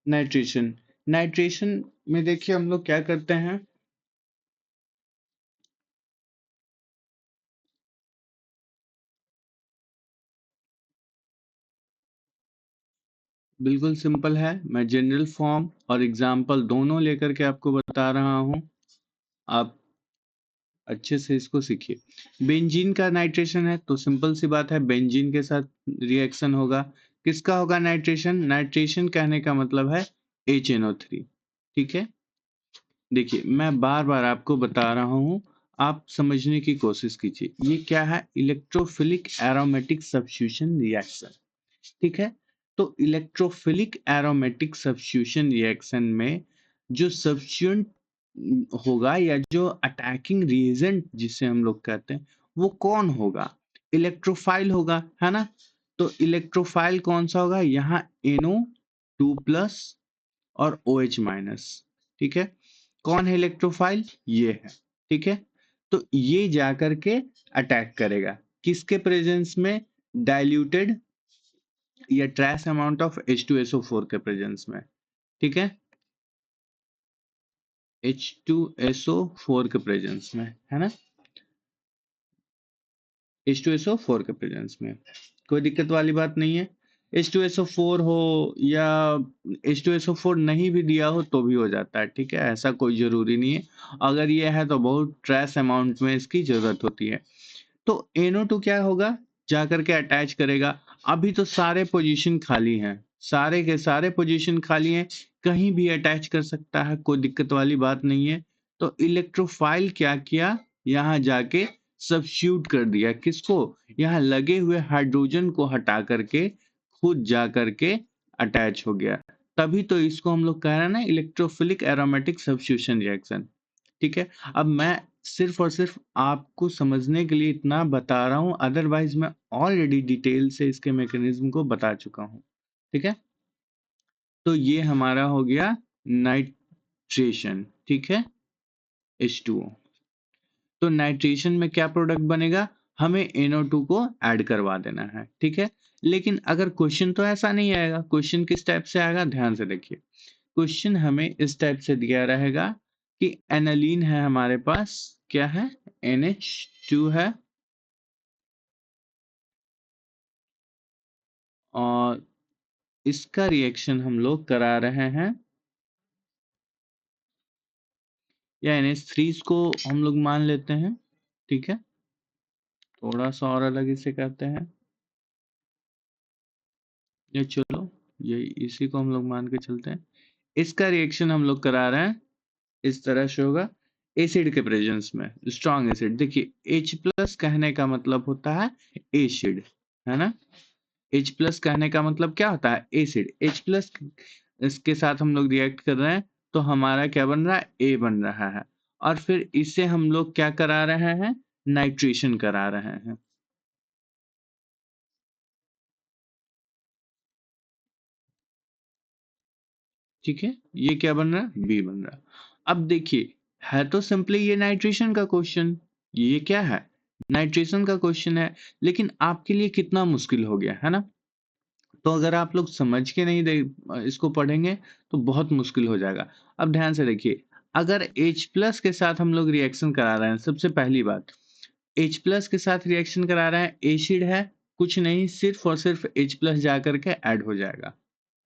नाइट्रेशन, नाइट्रेशन में देखिए हम लोग क्या करते हैं, बिल्कुल सिंपल है। मैं जनरल फॉर्म और एग्जाम्पल दोनों लेकर के आपको बता रहा हूँ। आप अच्छे से इसको सीखिए। बेंजीन का नाइट्रेशन है तो सिंपल सी बात है, बेंजीन के साथ रिएक्शन होगा। किसका होगा नाइट्रेशन? नाइट्रेशन कहने का मतलब है HNO3। ठीक है, देखिए मैं बार बार आपको बता रहा हूं, आप समझने की कोशिश कीजिए। ये क्या है? Electrophilic aromatic substitution reaction. ठीक है, तो इलेक्ट्रोफिलिक एरोमेटिक सब्स्टिट्यूशन रिएक्शन में जो सब्स्टिट्यूएंट होगा या जो अटैकिंग रिएजेंट जिसे हम लोग कहते हैं, वो कौन होगा? इलेक्ट्रोफाइल होगा, है ना? तो इलेक्ट्रोफाइल कौन सा होगा? यहाँ NO2+ और OH-। ठीक है, कौन है इलेक्ट्रोफाइल? ये है। ठीक है, तो ये जाकर के अटैक करेगा किसके प्रेजेंस में? डाइल्यूटेड या ट्रेस अमाउंट ऑफ H2SO4 के प्रेजेंस में। ठीक है, H2SO4 के प्रेजेंस में, है ना? H2SO4 के प्रेजेंस में कोई दिक्कत वाली बात नहीं है। H2SO4 हो या H2SO4 नहीं भी दिया हो तो भी हो जाता है। ठीक है, ऐसा कोई जरूरी नहीं है। अगर ये है तो बहुत ट्रेस अमाउंट में इसकी जरूरत होती है। तो NO2 क्या होगा? जाकर के अटैच करेगा। अभी तो सारे पोजीशन खाली हैं, सारे के सारे पोजीशन खाली हैं, कहीं भी अटैच कर सकता है, कोई दिक्कत वाली बात नहीं है। तो इलेक्ट्रोफाइल क्या किया? यहाँ जाके सब्स्टिट्यूट कर दिया किसको? यहाँ लगे हुए हाइड्रोजन को हटा करके खुद जा करके अटैच हो गया। तभी तो इसको हम लोग कह रहे हैं ना इलेक्ट्रोफिलिक एरोमेटिक सब्स्टिट्यूशन रिएक्शन। ठीक है, अब मैं सिर्फ और सिर्फ आपको समझने के लिए इतना बता रहा हूं, अदरवाइज मैं ऑलरेडी डिटेल से इसके मैकेनिज्म को बता चुका हूं। ठीक है, तो ये हमारा हो गया नाइट्रेशन। ठीक है, H2O। तो नाइट्रेशन में क्या प्रोडक्ट बनेगा? हमें NO2 को ऐड करवा देना है। ठीक है, लेकिन अगर क्वेश्चन तो ऐसा नहीं आएगा। क्वेश्चन किस टाइप से आएगा? ध्यान से देखिए, क्वेश्चन हमें इस टाइप से दिया रहेगा कि एनालीन है हमारे पास, क्या है? NH2 है, और इसका रिएक्शन हम लोग करा रहे हैं, या NH3 को हम लोग मान लेते हैं। ठीक है, थोड़ा सा और अलग इसे कहते हैं, ये चलो ये इसी को हम लोग मान के चलते हैं। इसका रिएक्शन हम लोग करा रहे हैं, इस तरह से होगा एसिड के प्रेजेंस में, स्ट्रॉन्ग एसिड। देखिए H+ कहने का मतलब होता है एसिड, है ना? H+ कहने का मतलब क्या होता है? एसिड। H+ इसके साथ हम लोग रिएक्ट कर रहे हैं तो हमारा क्या बन रहा है? A बन रहा है, और फिर इससे हम लोग क्या करा रहे हैं? नाइट्रेशन करा रहे हैं। ठीक है, ये क्या बन रहा है? B बन रहा है। अब देखिए, है तो सिंपली ये नाइट्रेशन का क्वेश्चन, ये क्या है? नाइट्रेशन का क्वेश्चन है, लेकिन आपके लिए कितना मुश्किल हो गया है ना? तो अगर आप लोग समझ के नहीं दे इसको पढ़ेंगे तो बहुत मुश्किल हो जाएगा। अब ध्यान से देखिए, अगर H+ के साथ हम लोग रिएक्शन करा रहे हैं, सबसे पहली बात, H+ के साथ रिएक्शन करा रहे हैं, एसिड है, कुछ नहीं, सिर्फ और सिर्फ H+ जा करके ऐड हो जाएगा।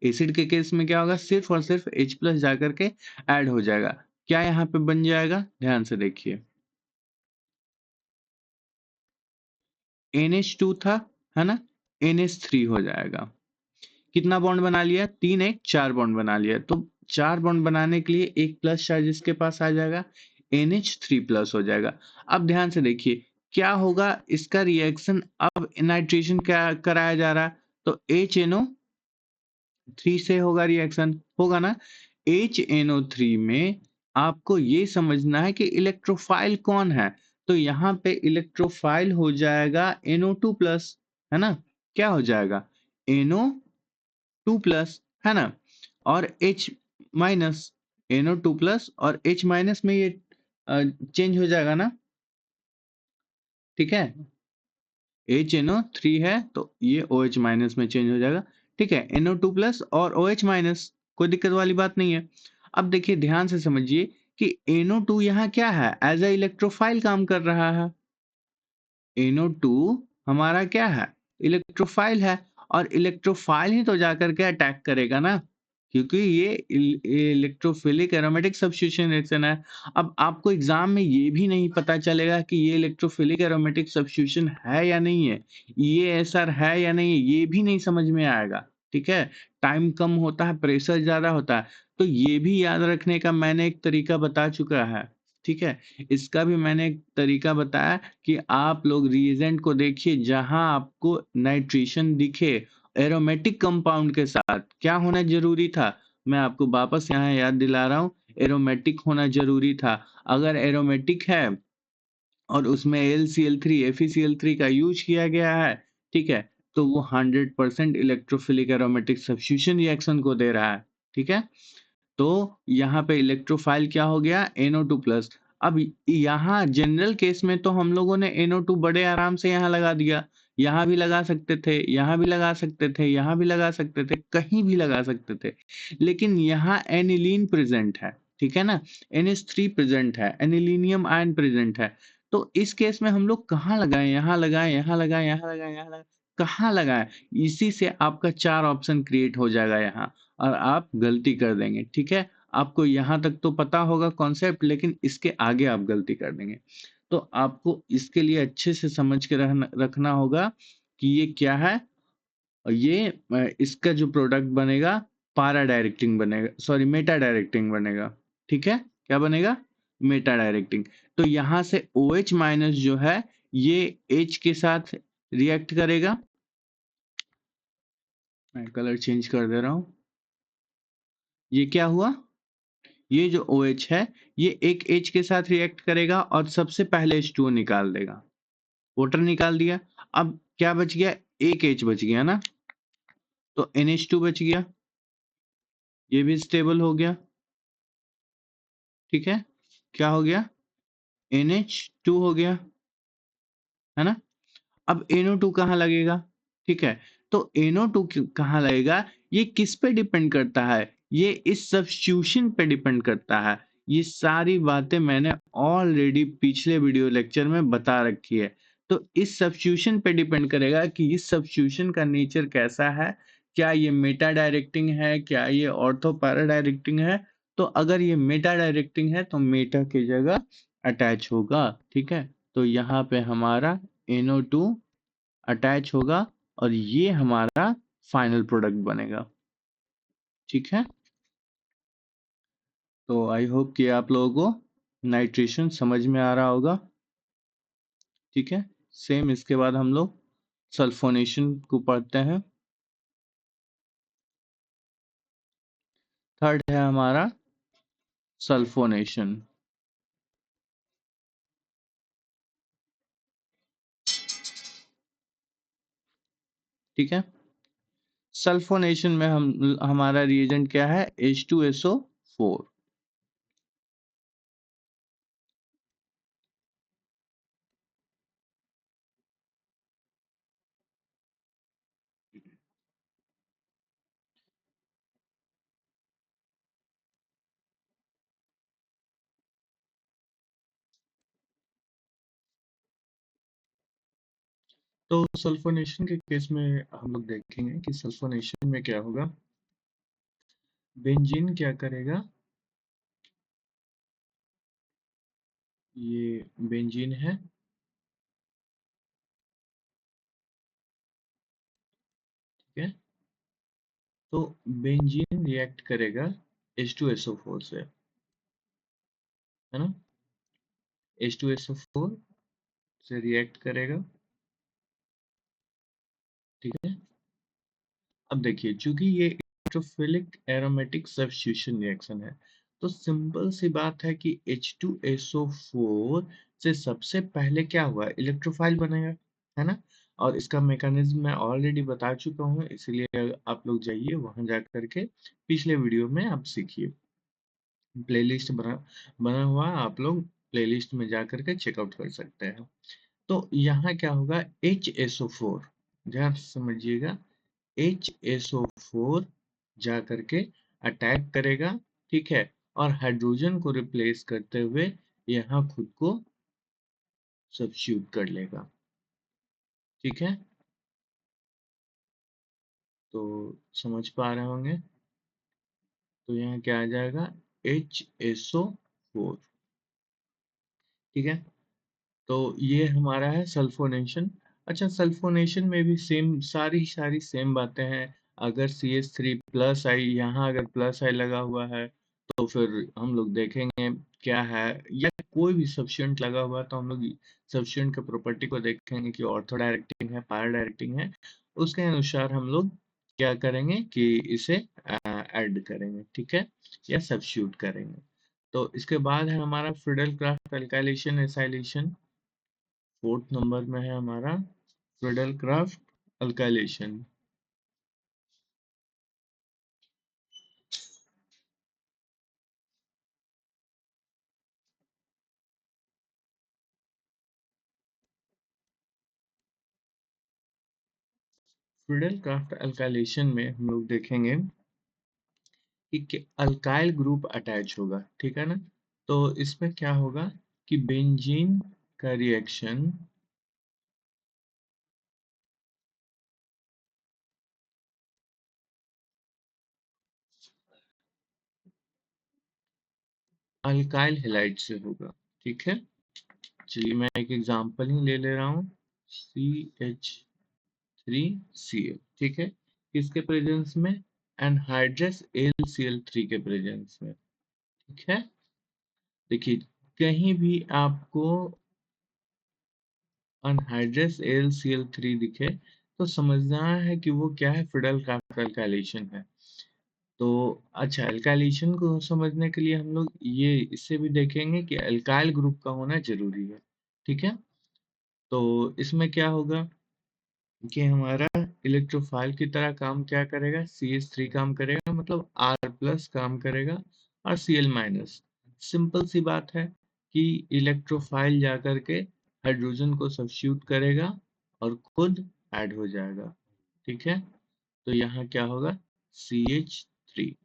एसिड के केस में क्या होगा? सिर्फ और सिर्फ H+ जा करके ऐड हो जाएगा। क्या यहाँ पे बन जाएगा? ध्यान से देखिए, NH2 था, है ना? NH3 हो जाएगा। कितना बॉन्ड बना लिया? 3 1 4 बॉन्ड बना लिया। तो 4 बॉन्ड बनाने के लिए एक प्लस चार्ज इसके पास आ जाएगा, NH3+ हो जाएगा। अब ध्यान से देखिए क्या होगा, इसका रिएक्शन अब नाइट्रेशन क्या कराया जा रहा है, तो HNO3 से होगा, रिएक्शन होगा ना? HNO3 में आपको ये समझना है कि इलेक्ट्रोफाइल कौन है, तो यहाँ पे इलेक्ट्रोफाइल हो जाएगा NO2+, है ना? क्या हो जाएगा? NO2+, है ना? और H-, NO2+ और H- में ये चेंज हो जाएगा ना? ठीक है, HNO3 है तो ये OH- में चेंज हो जाएगा। ठीक है, NO2+ और OH-, कोई दिक्कत वाली बात नहीं है। अब देखिए ध्यान से समझिए कि NO2 यहाँ क्या है? एज ए इलेक्ट्रोफाइल काम कर रहा है। NO2 हमारा क्या है? इलेक्ट्रोफाइल है, और इलेक्ट्रोफाइल ही तो जाकर के अटैक करेगा ना। क्योंकि ये इलेक्ट्रोफिलिक एरोमेटिक सब्स्टिट्यूशन रिएक्शन है। अब आपको एग्जाम में ये भी नहीं पता चलेगा कि ये इलेक्ट्रोफिलिक एरोमेटिक सब्स्टिट्यूशन है या नहीं है, ये एसआर है या नहीं है, ये भी नहीं समझ में आएगा। ठीक है, टाइम कम होता है, प्रेशर ज्यादा होता है, तो ये भी याद रखने का मैंने एक तरीका बता चुका है। ठीक है, इसका भी मैंने एक तरीका बताया कि आप लोग रिएजेंट को देखिए, जहां आपको नाइट्रेशन दिखे एरोमेटिक कंपाउंड के साथ क्या होना जरूरी था, मैं आपको वापस यहाँ याद दिला रहा हूँ, एरोमेटिक होना जरूरी था। अगर एरोमेटिक है और उसमें LCl3 FeCl3 का यूज किया गया है, ठीक है, तो वो 100% इलेक्ट्रोफिलिक एरोमेटिक सब्स्टिट्यूशन रिएक्शन को दे रहा है। ठीक है, तो यहाँ पे इलेक्ट्रोफाइल क्या हो गया, NO2 प्लस। अब यहाँ जनरल केस में तो हम लोगों ने NO2 बड़े आराम से यहाँ लगा दिया, यहाँ भी लगा सकते थे, यहाँ भी लगा सकते थे, यहाँ भी लगा सकते थे, कहीं भी लगा सकते थे, लेकिन यहाँ एनिलीन प्रेजेंट है। ठीक है ना, NH3 प्रेजेंट है, एनिलीनियम आयन प्रेजेंट है, तो इस केस में हम लोग कहाँ लगाएं, यहाँ लगाएं, यहाँ लगाएं, यहाँ लगाएं, यहाँ लगाएं, कहाँ लगाएं। इसी से आपका 4 ऑप्शन क्रिएट हो जाएगा यहाँ, और आप गलती कर देंगे। ठीक है, आपको यहाँ तक तो पता होगा कॉन्सेप्ट, लेकिन इसके आगे आप गलती कर देंगे। तो आपको इसके लिए अच्छे से समझ के रखना होगा कि ये क्या है, और ये इसका जो प्रोडक्ट बनेगा पारा डायरेक्टिंग बनेगा, सॉरी मेटा डायरेक्टिंग बनेगा। ठीक है, क्या बनेगा, मेटा डायरेक्टिंग। तो यहाँ से OH माइनस जो है ये H के साथ रिएक्ट करेगा, मैं कलर चेंज कर दे रहा हूँ। ये क्या हुआ, ये जो OH है ये एक H के साथ रिएक्ट करेगा और सबसे पहले H2O निकाल देगा, वाटर निकाल दिया। अब क्या बच गया, एक H बच गया ना, तो NH2 बच गया, ये भी स्टेबल हो गया। ठीक है, क्या हो गया, NH2 हो गया, है ना। अब NO2 कहाँ लगेगा, ठीक है, तो NO2 कहाँ लगेगा, ये किस पे डिपेंड करता है, ये इस सब्स्टिट्यूशन पे डिपेंड करता है। ये सारी बातें मैंने ऑलरेडी पिछले वीडियो लेक्चर में बता रखी है। तो इस सब्स्टिट्यूशन पे डिपेंड करेगा कि इस सब्स्टिट्यूशन का नेचर कैसा है, क्या ये मेटा डायरेक्टिंग है, क्या ये ऑर्थो पैरा डायरेक्टिंग है। तो अगर ये मेटा डायरेक्टिंग है तो मेटा की जगह अटैच होगा। ठीक है, तो यहाँ पे हमारा NO2 अटैच होगा और ये हमारा फाइनल प्रोडक्ट बनेगा। ठीक है, तो आई होप कि आप लोगों को नाइट्रेशन समझ में आ रहा होगा। ठीक है, सेम इसके बाद हम लोग सल्फोनेशन को पढ़ते हैं। थर्ड है हमारा सल्फोनेशन। ठीक है, सल्फोनेशन में हमारा रिएजेंट क्या है, H2SO4। तो सल्फोनेशन के केस में हम लोग देखेंगे कि सल्फोनेशन में क्या होगा, बेंजीन क्या करेगा, ये बेंजीन है, ठीक है, तो बेंजीन रिएक्ट करेगा H2SO4 से, है ना, H2SO4 से रिएक्ट करेगा। ठीक है, अब देखिए चूंकि ये इलेक्ट्रोफिलिक एरोमेटिक सब्स्टिट्यूशन रिएक्शन है, तो सिंपल सी बात है कि H2SO4 से सबसे पहले क्या हुआ, इलेक्ट्रोफाइल बनेगा, है ना। और इसका मैकेनिज्म मैं ऑलरेडी बता चुका हूँ, इसलिए आप लोग जाइए वहां जा करके पिछले वीडियो में आप सीखिए, प्लेलिस्ट बना हुआ है, आप लोग प्लेलिस्ट में जा करके चेकआउट कर सकते हैं। तो यहाँ क्या होगा, HSO4, ध्यान से समझिएगा, HSO4 जा करके अटैक करेगा, ठीक है, और हाइड्रोजन को रिप्लेस करते हुए यहाँ खुद को सब्स्टिट्यूट कर लेगा। ठीक है, तो समझ पा रहे होंगे। तो यहाँ क्या आ जाएगा, HSO4। ठीक है, तो ये हमारा है सल्फोनेशन। अच्छा, सल्फोनेशन में भी सेम सारी सारी सेम बातें हैं। अगर CH3 प्लस आई, यहाँ अगर प्लस आई लगा हुआ है तो फिर हम लोग देखेंगे क्या है, या कोई भी सब्स्टिट्यूएंट लगा हुआ है तो हम लोग सब्स्टिट्यूएंट के प्रॉपर्टी को देखेंगे कि ऑर्थो डायरेक्टिंग है, पायर डायरेक्टिंग है। उसके अनुसार हम लोग क्या करेंगे कि इसे ऐड करेंगे, ठीक है, या सब्स्टिट्यूट करेंगे। तो इसके बाद है हमारा Friedel craft alkylation acylation. Fourth number में है हमारा Friedel craft alkylation. Friedel craft alkylation में हम लोग देखेंगे कि अल्काइल ग्रुप अटैच होगा, ठीक है ना। तो इसमें क्या होगा कि बेंजीन का रिएक्शन अल्काइल हैलाइड से होगा, ठीक है। चलिए मैं एक एग्जांपल ही ले ले रहा हूँ, CH3Cl, ठीक है, किसके प्रेजेंस में, एनहाइड्रस AlCl3 के प्रेजेंस में, ठीक है। देखिए, कहीं भी आपको अनहाइड्रस AlCl3 दिखे तो समझना है कि वो क्या है, फ्रीडल क्राफ्ट अल्काइलेशन है। तो अच्छा, अल्काइलेशन को समझने के लिए हम लोग ये इससे भी देखेंगे कि अल्काइल ग्रुप का होना जरूरी है, ठीक है। तो इसमें क्या होगा कि हमारा इलेक्ट्रोफाइल की तरह काम क्या करेगा, CH3 काम करेगा, मतलब R+ काम करेगा, और Cl-। सिंपल सी बात है कि इलेक्ट्रोफाइल जा करके हाइड्रोजन को सब्स्टिट्यूट करेगा और खुद ऐड हो जाएगा, ठीक है। तो यहाँ क्या होगा, CH3।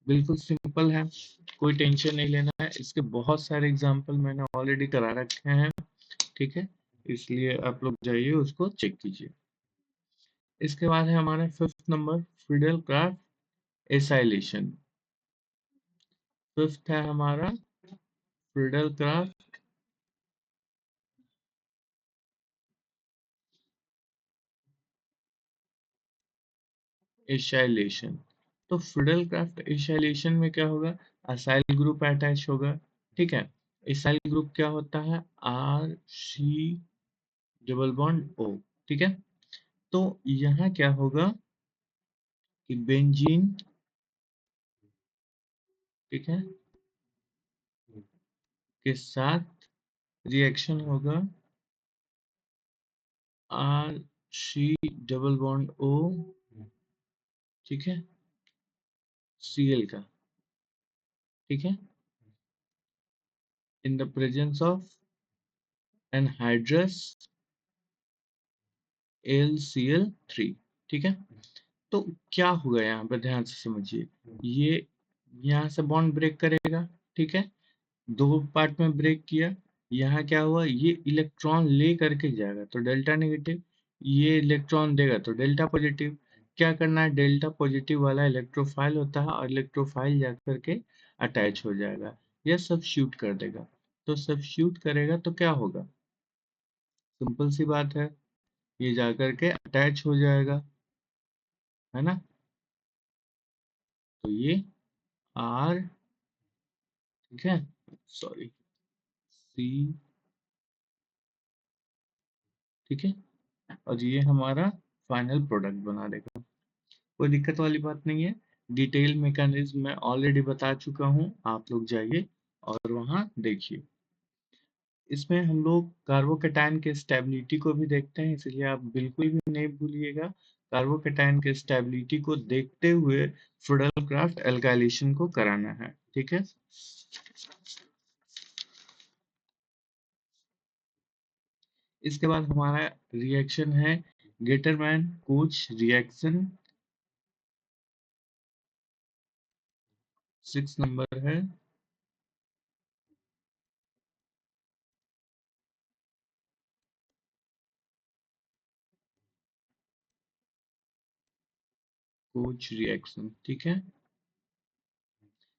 बिल्कुल सिंपल है, कोई टेंशन नहीं लेना है। इसके बहुत सारे एग्जाम्पल मैंने ऑलरेडी करा रखे हैं, ठीक है, इसलिए आप लोग जाइए उसको चेक कीजिए। इसके बाद है हमारा fifth number, Friedel Crafts acylation. Fifth है हमारा फ्रीडल क्राफ्ट एसाइलेशन। तो फ्रीडल क्राफ्ट एसाइलेशन में क्या होगा, असाइल ग्रुप अटैच होगा, ठीक है। एसाइल ग्रुप क्या होता है, R C double bond O, ठीक है। तो यहाँ क्या होगा कि बेंजीन, ठीक है, के साथ रिएक्शन होगा R C double bond O, ठीक है, Cl का, ठीक है, in the presence of anhydrous AlCl3, ठीक है। तो क्या होगा यहाँ पर, ध्यान से समझिए, ये यहाँ से बॉन्ड ब्रेक करेगा, ठीक है, दो पार्ट में ब्रेक किया। यहाँ क्या हुआ, ये इलेक्ट्रॉन ले करके जाएगा तो डेल्टा नेगेटिव, ये इलेक्ट्रॉन देगा तो डेल्टा पॉजिटिव। क्या करना है, डेल्टा पॉजिटिव वाला इलेक्ट्रोफाइल होता है और इलेक्ट्रोफाइल जा करके अटैच हो जाएगा या सब्स्टिट्यूट कर देगा। तो सब्स्टिट्यूट करेगा तो क्या होगा, सिंपल सी बात है, ये जा करके अटैच हो जाएगा, है ना। तो ये R, ठीक है, सॉरी, C, ठीक है, और ये हमारा फाइनल प्रोडक्ट बना देगा। कोई दिक्कत वाली बात नहीं है। डिटेल मैकेनिज्म मैं ऑलरेडी बता चुका हूँ, आप लोग जाइए और वहाँ देखिए। इसमें हम लोग कार्बोकेटायन के स्टेबिलिटी को भी देखते हैं, इसलिए आप बिल्कुल भी नहीं भूलिएगा। कार्बोकेटायन के स्टेबिलिटी को देखते हुए फ्रीडल क्राफ्ट एल्काइलेशन को कराना है, ठीक है। इसके बाद हमारा रिएक्शन है गेटरमैन कोच रिएक्शन। 6 नंबर है कोच रिएक्शन, ठीक है।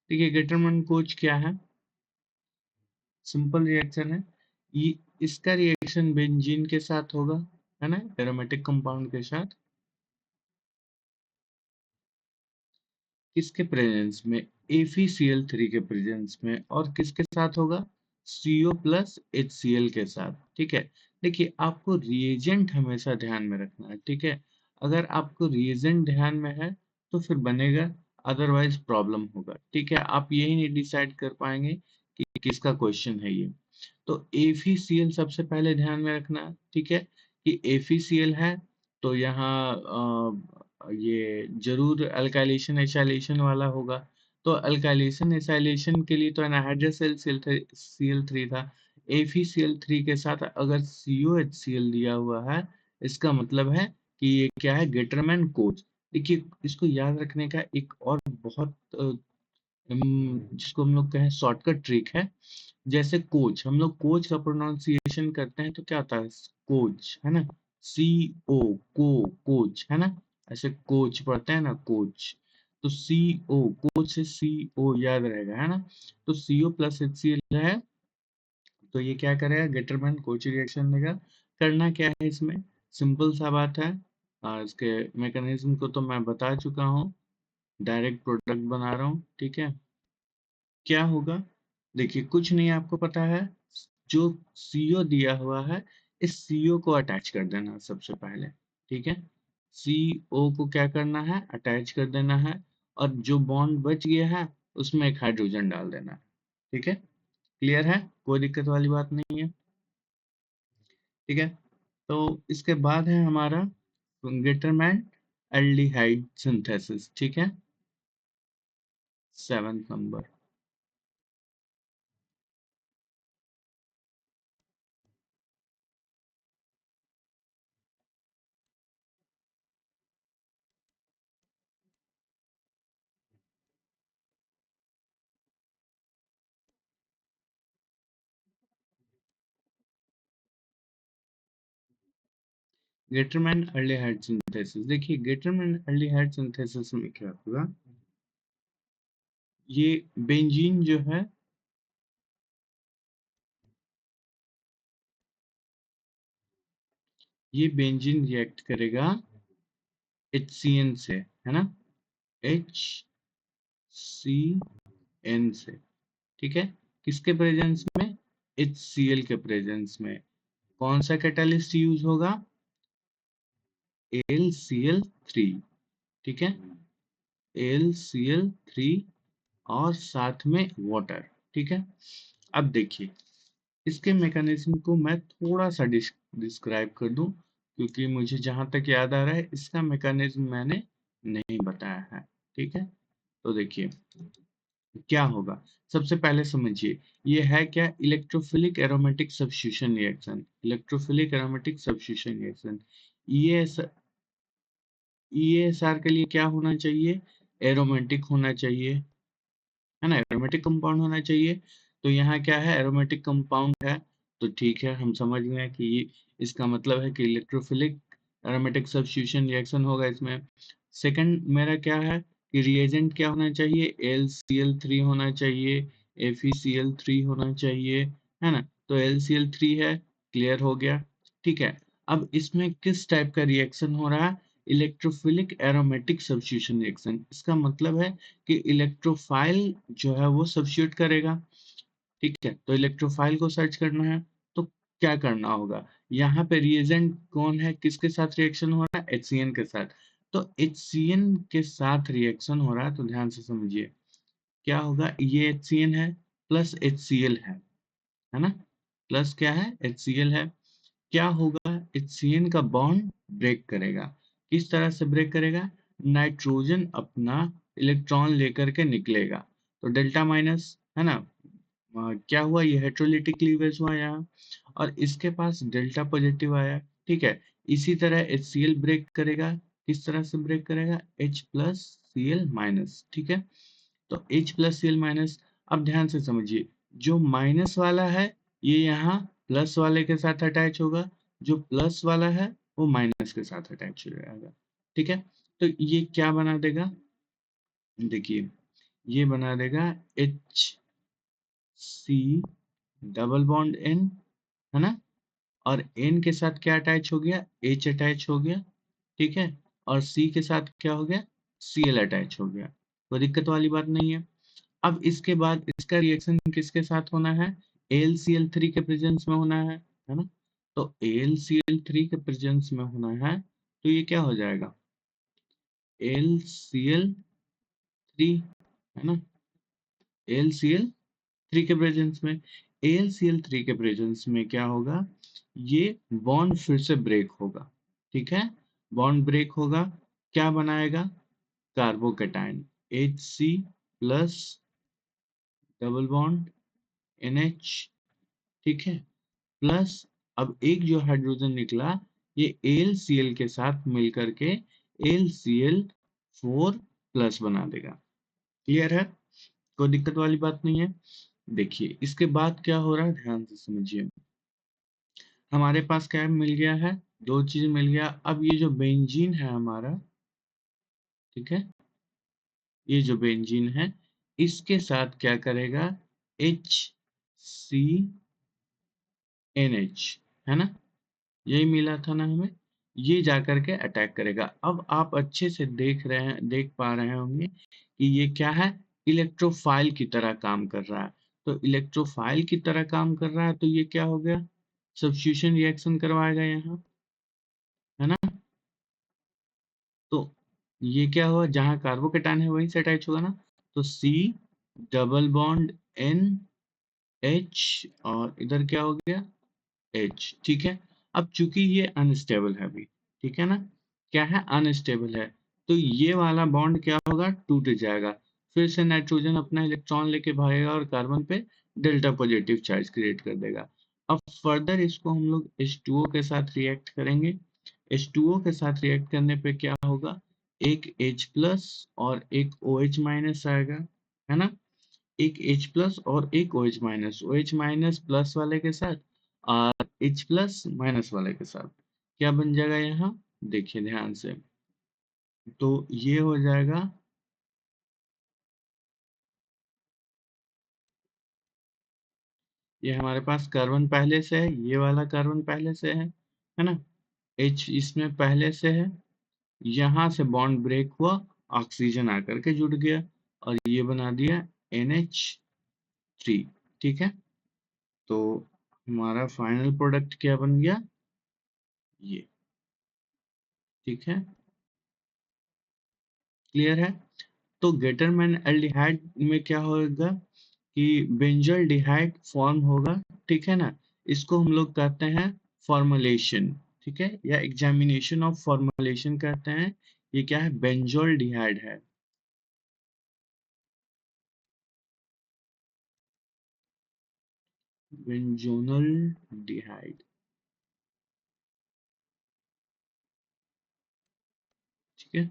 देखिए गेटरमैन कोच क्या है, सिंपल रिएक्शन है। ये इसका रिएक्शन बेंजीन के साथ होगा, है ना, एरोमेटिक कंपाउंड के साथ। किसके प्रेजेंस में, AfCl3 के प्रेजेंस में। और किसके साथ होगा, CO प्लस HCl के साथ। ठीक है, देखिए आपको रिएजेंट हमेशा ध्यान में रखना है। ठीक है, अगर आपको रिएजेंट ध्यान में है तो फिर बनेगा, अदरवाइज प्रॉब्लम होगा। ठीक है, आप यही नहीं डिसाइड कर पाएंगे कि किसका क्वेश्चन है ये। तो AfCl सबसे पहले ध्यान में रखना। ठीक है, कि AfCl है तो यहाँ ये जरूर अल्काइलेशन एसाइलेशन वाला होगा। तो अल्काइलेशन एसाइलेशन के लिए तो एनहाइड्रस Cl3 था। AfCl3 के साथ अगर COHCl दिया हुआ है, इसका मतलब है कि ये क्या है, गेटरमैन कोच। देखिए इसको याद रखने का एक और बहुत जिसको हम लोग कहें शॉर्टकट ट्रिक है। जैसे कोच, हम लोग कोच का प्रोनाउंसिएशन करते हैं तो क्या होता है, कोच, है ना, कोच, है ना, ऐसे कोच पढ़ते हैं ना, कोच। तो कोच से याद रहेगा, है ना। तो CO प्लस HCl है, तो ये क्या करेगा, गेटरमैन कोच रिएक्शन देगा। करना क्या है इसमें, सिंपल सा बात है। इसके मैकेनिज्म को तो मैं बता चुका हूँ, डायरेक्ट प्रोडक्ट बना रहा हूँ। ठीक है, क्या होगा, देखिए कुछ नहीं आपको पता है, जो CO दिया हुआ है, इस CO को अटैच कर देना सबसे पहले। ठीक है, CO को क्या करना है, अटैच कर देना है, और जो बॉन्ड बच गया है उसमें एक हाइड्रोजन डाल देना है। ठीक है, क्लियर है, कोई दिक्कत वाली बात नहीं है। ठीक है, तो इसके बाद है हमारा गेटरमैन एल्डिहाइड सिंथेसिस। ठीक है, 7th number. Gattermann aldehyde synthesis, देखिए गेटरमैन एल्डिहाइड सिंथेसिस में क्या होगा, ये बेंजीन जो है, ये बेंजीन रिएक्ट करेगा HCN से, है ना, HCN से। ठीक है, किसके प्रेजेंस में, HCl के प्रेजेंस में। कौन सा कैटालिस्ट यूज होगा, AlCl3। ठीक है, AlCl3 और साथ में वाटर। ठीक है, अब देखिए इसके मैकेनिज्म को मैं थोड़ा सा डिस्क्राइब कर दूं, क्योंकि मुझे जहां तक याद आ रहा है इसका मैकेनिज्म मैंने नहीं बताया है। ठीक है, तो देखिए क्या होगा, सबसे पहले समझिए ये है क्या, electrophilic aromatic substitution reaction. Electrophilic aromatic substitution reaction, ESR के लिए क्या होना चाहिए, एरोमेटिक होना चाहिए, है ना, एरोमेटिक कंपाउंड होना चाहिए। तो यहाँ क्या है, एरोमेटिक कंपाउंड है, तो ठीक है, हम समझ गए कि इसका मतलब है कि इलेक्ट्रोफिलिक एरोमेटिक सब्स्टिट्यूशन रिएक्शन होगा इसमें। सेकंड मेरा क्या है, कि रिएजेंट क्या होना चाहिए, LCl3 होना चाहिए, FeCl3 होना चाहिए, है ना। तो LCl3 है, क्लियर हो गया। ठीक है, अब इसमें किस टाइप का रिएक्शन हो रहा है, इलेक्ट्रोफिलिक एरोमेटिक सब्स्टिट्यूशन रिएक्शन। इसका मतलब है कि इलेक्ट्रोफाइल जो है वो सब्स्टिट्यूट करेगा। ठीक है, तो इलेक्ट्रोफाइल को सर्च करना है, तो क्या करना होगा, यहाँ पे रिएजेंट कौन है, किसके साथ रिएक्शन हो रहा है, HCN के साथ। तो HCN के साथ रिएक्शन हो रहा है, तो ध्यान से समझिए क्या होगा, ये HCN है प्लस HCl है ना, प्लस क्या है, HCl है। क्या होगा, HCN का बॉन्ड ब्रेक करेगा। किस तरह से ब्रेक करेगा, नाइट्रोजन अपना इलेक्ट्रॉन लेकर के निकलेगा, तो डेल्टा माइनस, है ना। क्या हुआ, ये हेट्रोलिटिक क्लीवेज हुआ यहाँ, और इसके पास डेल्टा पॉजिटिव आया। ठीक है, इसी तरह HCl ब्रेक करेगा, किस तरह से ब्रेक करेगा, H प्लस Cl माइनस। ठीक है, तो H प्लस Cl माइनस। अब ध्यान से समझिए, जो माइनस वाला है ये यहाँ प्लस वाले के साथ अटैच होगा, जो प्लस वाला है वो माइनस के साथ अटैच हो जाएगा। ठीक है, तो ये क्या बना देगा, देखिए ये बना देगा HC डबल बॉन्ड N, है ना। और N के साथ क्या अटैच हो गया, H अटैच हो गया, ठीक है। और C के साथ क्या हो गया, Cl अटैच हो गया। कोई दिक्कत वाली बात नहीं है। अब इसके बाद इसका रिएक्शन किसके साथ होना है, AlCl3 के प्रेजेंस में होना है ना। तो AlCl3 के प्रेजेंस में होना है, तो ये क्या हो जाएगा, AlCl3, है ना। AlCl3 के प्रेजेंस में, AlCl3 के प्रेजेंस में क्या होगा, ये बॉन्ड फिर से ब्रेक होगा, ठीक है। बॉन्ड ब्रेक होगा, क्या बनाएगा, carbocation Hc plus double bond NH, ठीक है। प्लस अब एक जो हाइड्रोजन निकला, ये AlCl के साथ मिलकर के AlCl4 प्लस बना देगा। क्लियर है, कोई दिक्कत वाली बात नहीं है। देखिए इसके बाद क्या हो रहा है, ध्यान से समझिए। हमारे पास क्या मिल गया है, दो चीज मिल गया। अब ये जो बेंजीन है हमारा, ठीक है, ये जो बेंजीन है, इसके साथ क्या करेगा, HCNH, है ना, यही मिला था ना हमें। ये जाकर के अटैक करेगा। अब आप अच्छे से देख रहे हैं, देख पा रहे होंगे कि ये क्या है, इलेक्ट्रोफाइल की तरह काम कर रहा है। तो इलेक्ट्रोफाइल की तरह काम कर रहा है, तो ये क्या हो गया, सब्स्टिट्यूशन रिएक्शन करवाएगा यहाँ, है ना। तो ये क्या हुआ, जहां कार्बोकेटाइन है वहीं से अटैच होगा ना। तो C डबल बॉन्ड NH, और इधर क्या हो गया, H, ठीक है। अब चूंकि ये अनस्टेबल है अभी, ठीक है ना, क्या है, अनस्टेबल है, तो ये वाला बॉन्ड क्या होगा, टूट जाएगा। फिर से नाइट्रोजन अपना इलेक्ट्रॉन लेके भागेगा और कार्बन पे डेल्टा पॉजिटिव चार्ज क्रिएट कर देगा। अब फर्दर इसको हम लोग H2O के साथ रिएक्ट करेंगे। H2O के साथ रिएक्ट करने पे क्या होगा, एक H प्लस और एक OH माइनस आएगा, है ना। एक H प्लस और एक OH minus, OH minus plus वाले के साथ और H प्लस माइनस वाले के साथ क्या बन जाएगा यहाँ, देखिए ध्यान से। तो ये हो जाएगा, ये हमारे पास कार्बन पहले से है, ये वाला कार्बन पहले से है ना। H इसमें पहले से है, यहाँ से बॉन्ड ब्रेक हुआ, ऑक्सीजन आकर के जुड़ गया और ये बना दिया NH3, ठीक है। तो हमारा फाइनल प्रोडक्ट क्या बन गया, ये, ठीक है, क्लियर है। तो गेटरमैन एल्डिहाइड में क्या होगा कि बेंजोल डिहाइड फॉर्म होगा, ठीक है ना। इसको हम लोग कहते हैं फॉर्मुलेशन, ठीक है, या एग्जामिनेशन ऑफ फॉर्मुलेशन कहते हैं। ये क्या है, बेंजोल डिहाइड है, बेंजोनल डिहाइड, ठीक है।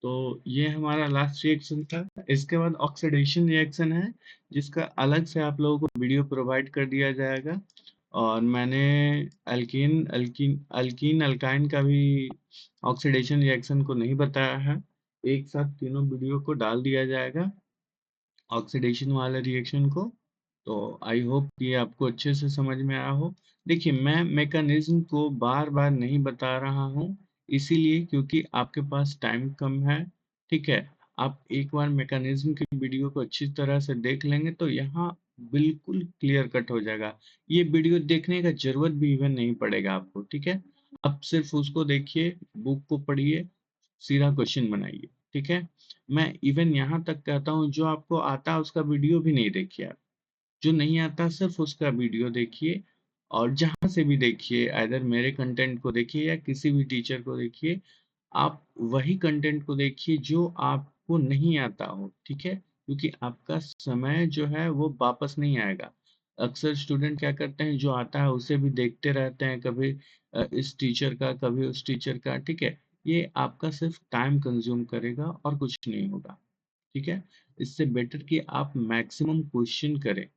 तो ये हमारा लास्ट रिएक्शन था। इसके बाद ऑक्सीडेशन रिएक्शन है, जिसका अलग से आप लोगों को वीडियो प्रोवाइड कर दिया जाएगा। और मैंने अल्कीन अल्कीन अल्कीन अल्काइन का भी ऑक्सीडेशन रिएक्शन को नहीं बताया है, एक साथ तीनों वीडियो को डाल दिया जाएगा ऑक्सीडेशन वाले रिएक्शन को। तो आई होप कि आपको अच्छे से समझ में आया हो। देखिए मैं मैकेनिज्म को बार बार नहीं बता रहा हूँ, इसीलिए क्योंकि आपके पास टाइम कम है, ठीक है। आप एक बार मैकेनिज्म की वीडियो को अच्छी तरह से देख लेंगे तो यहाँ बिल्कुल क्लियर कट हो जाएगा। ये वीडियो देखने का जरूरत भी इवन नहीं पड़ेगा आपको, ठीक है। अब सिर्फ उसको देखिए, बुक को पढ़िए, सीधा क्वेश्चन बनाइए, ठीक है। मैं इवन यहाँ तक कहता हूँ, जो आपको आता है उसका वीडियो भी नहीं देखिए आप, जो नहीं आता सिर्फ उसका वीडियो देखिए। और जहां से भी देखिए, आइदर मेरे कंटेंट को देखिए या किसी भी टीचर को देखिए, आप वही कंटेंट को देखिए जो आपको नहीं आता हो, ठीक है। क्योंकि आपका समय जो है वो वापस नहीं आएगा। अक्सर स्टूडेंट क्या करते हैं, जो आता है उसे भी देखते रहते हैं, कभी इस टीचर का कभी उस टीचर का, ठीक है। ये आपका सिर्फ टाइम कंज्यूम करेगा और कुछ नहीं होगा, ठीक है। इससे बेटर कि आप मैक्सिमम क्वेश्चन करें,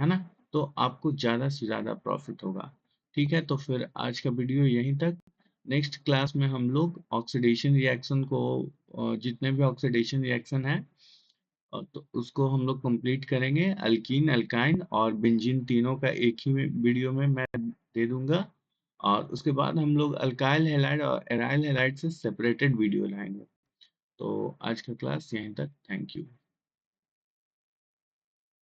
है ना, तो आपको ज़्यादा से ज़्यादा प्रॉफिट होगा। ठीक है, तो फिर आज का वीडियो यहीं तक। नेक्स्ट क्लास में हम लोग ऑक्सीडेशन रिएक्शन को जितने भी ऑक्सीडेशन रिएक्शन है तो उसको हम लोग कंप्लीट करेंगे। अल्कीन, अल्काइन और बेंजीन तीनों का एक ही वीडियो में मैं दे दूंगा, और उसके बाद हम लोग अल्काइल हैलाइड और एराइल हैलाइड से सेपरेटेड वीडियो लाएंगे। तो आज का क्लास यहीं तक। Thank you.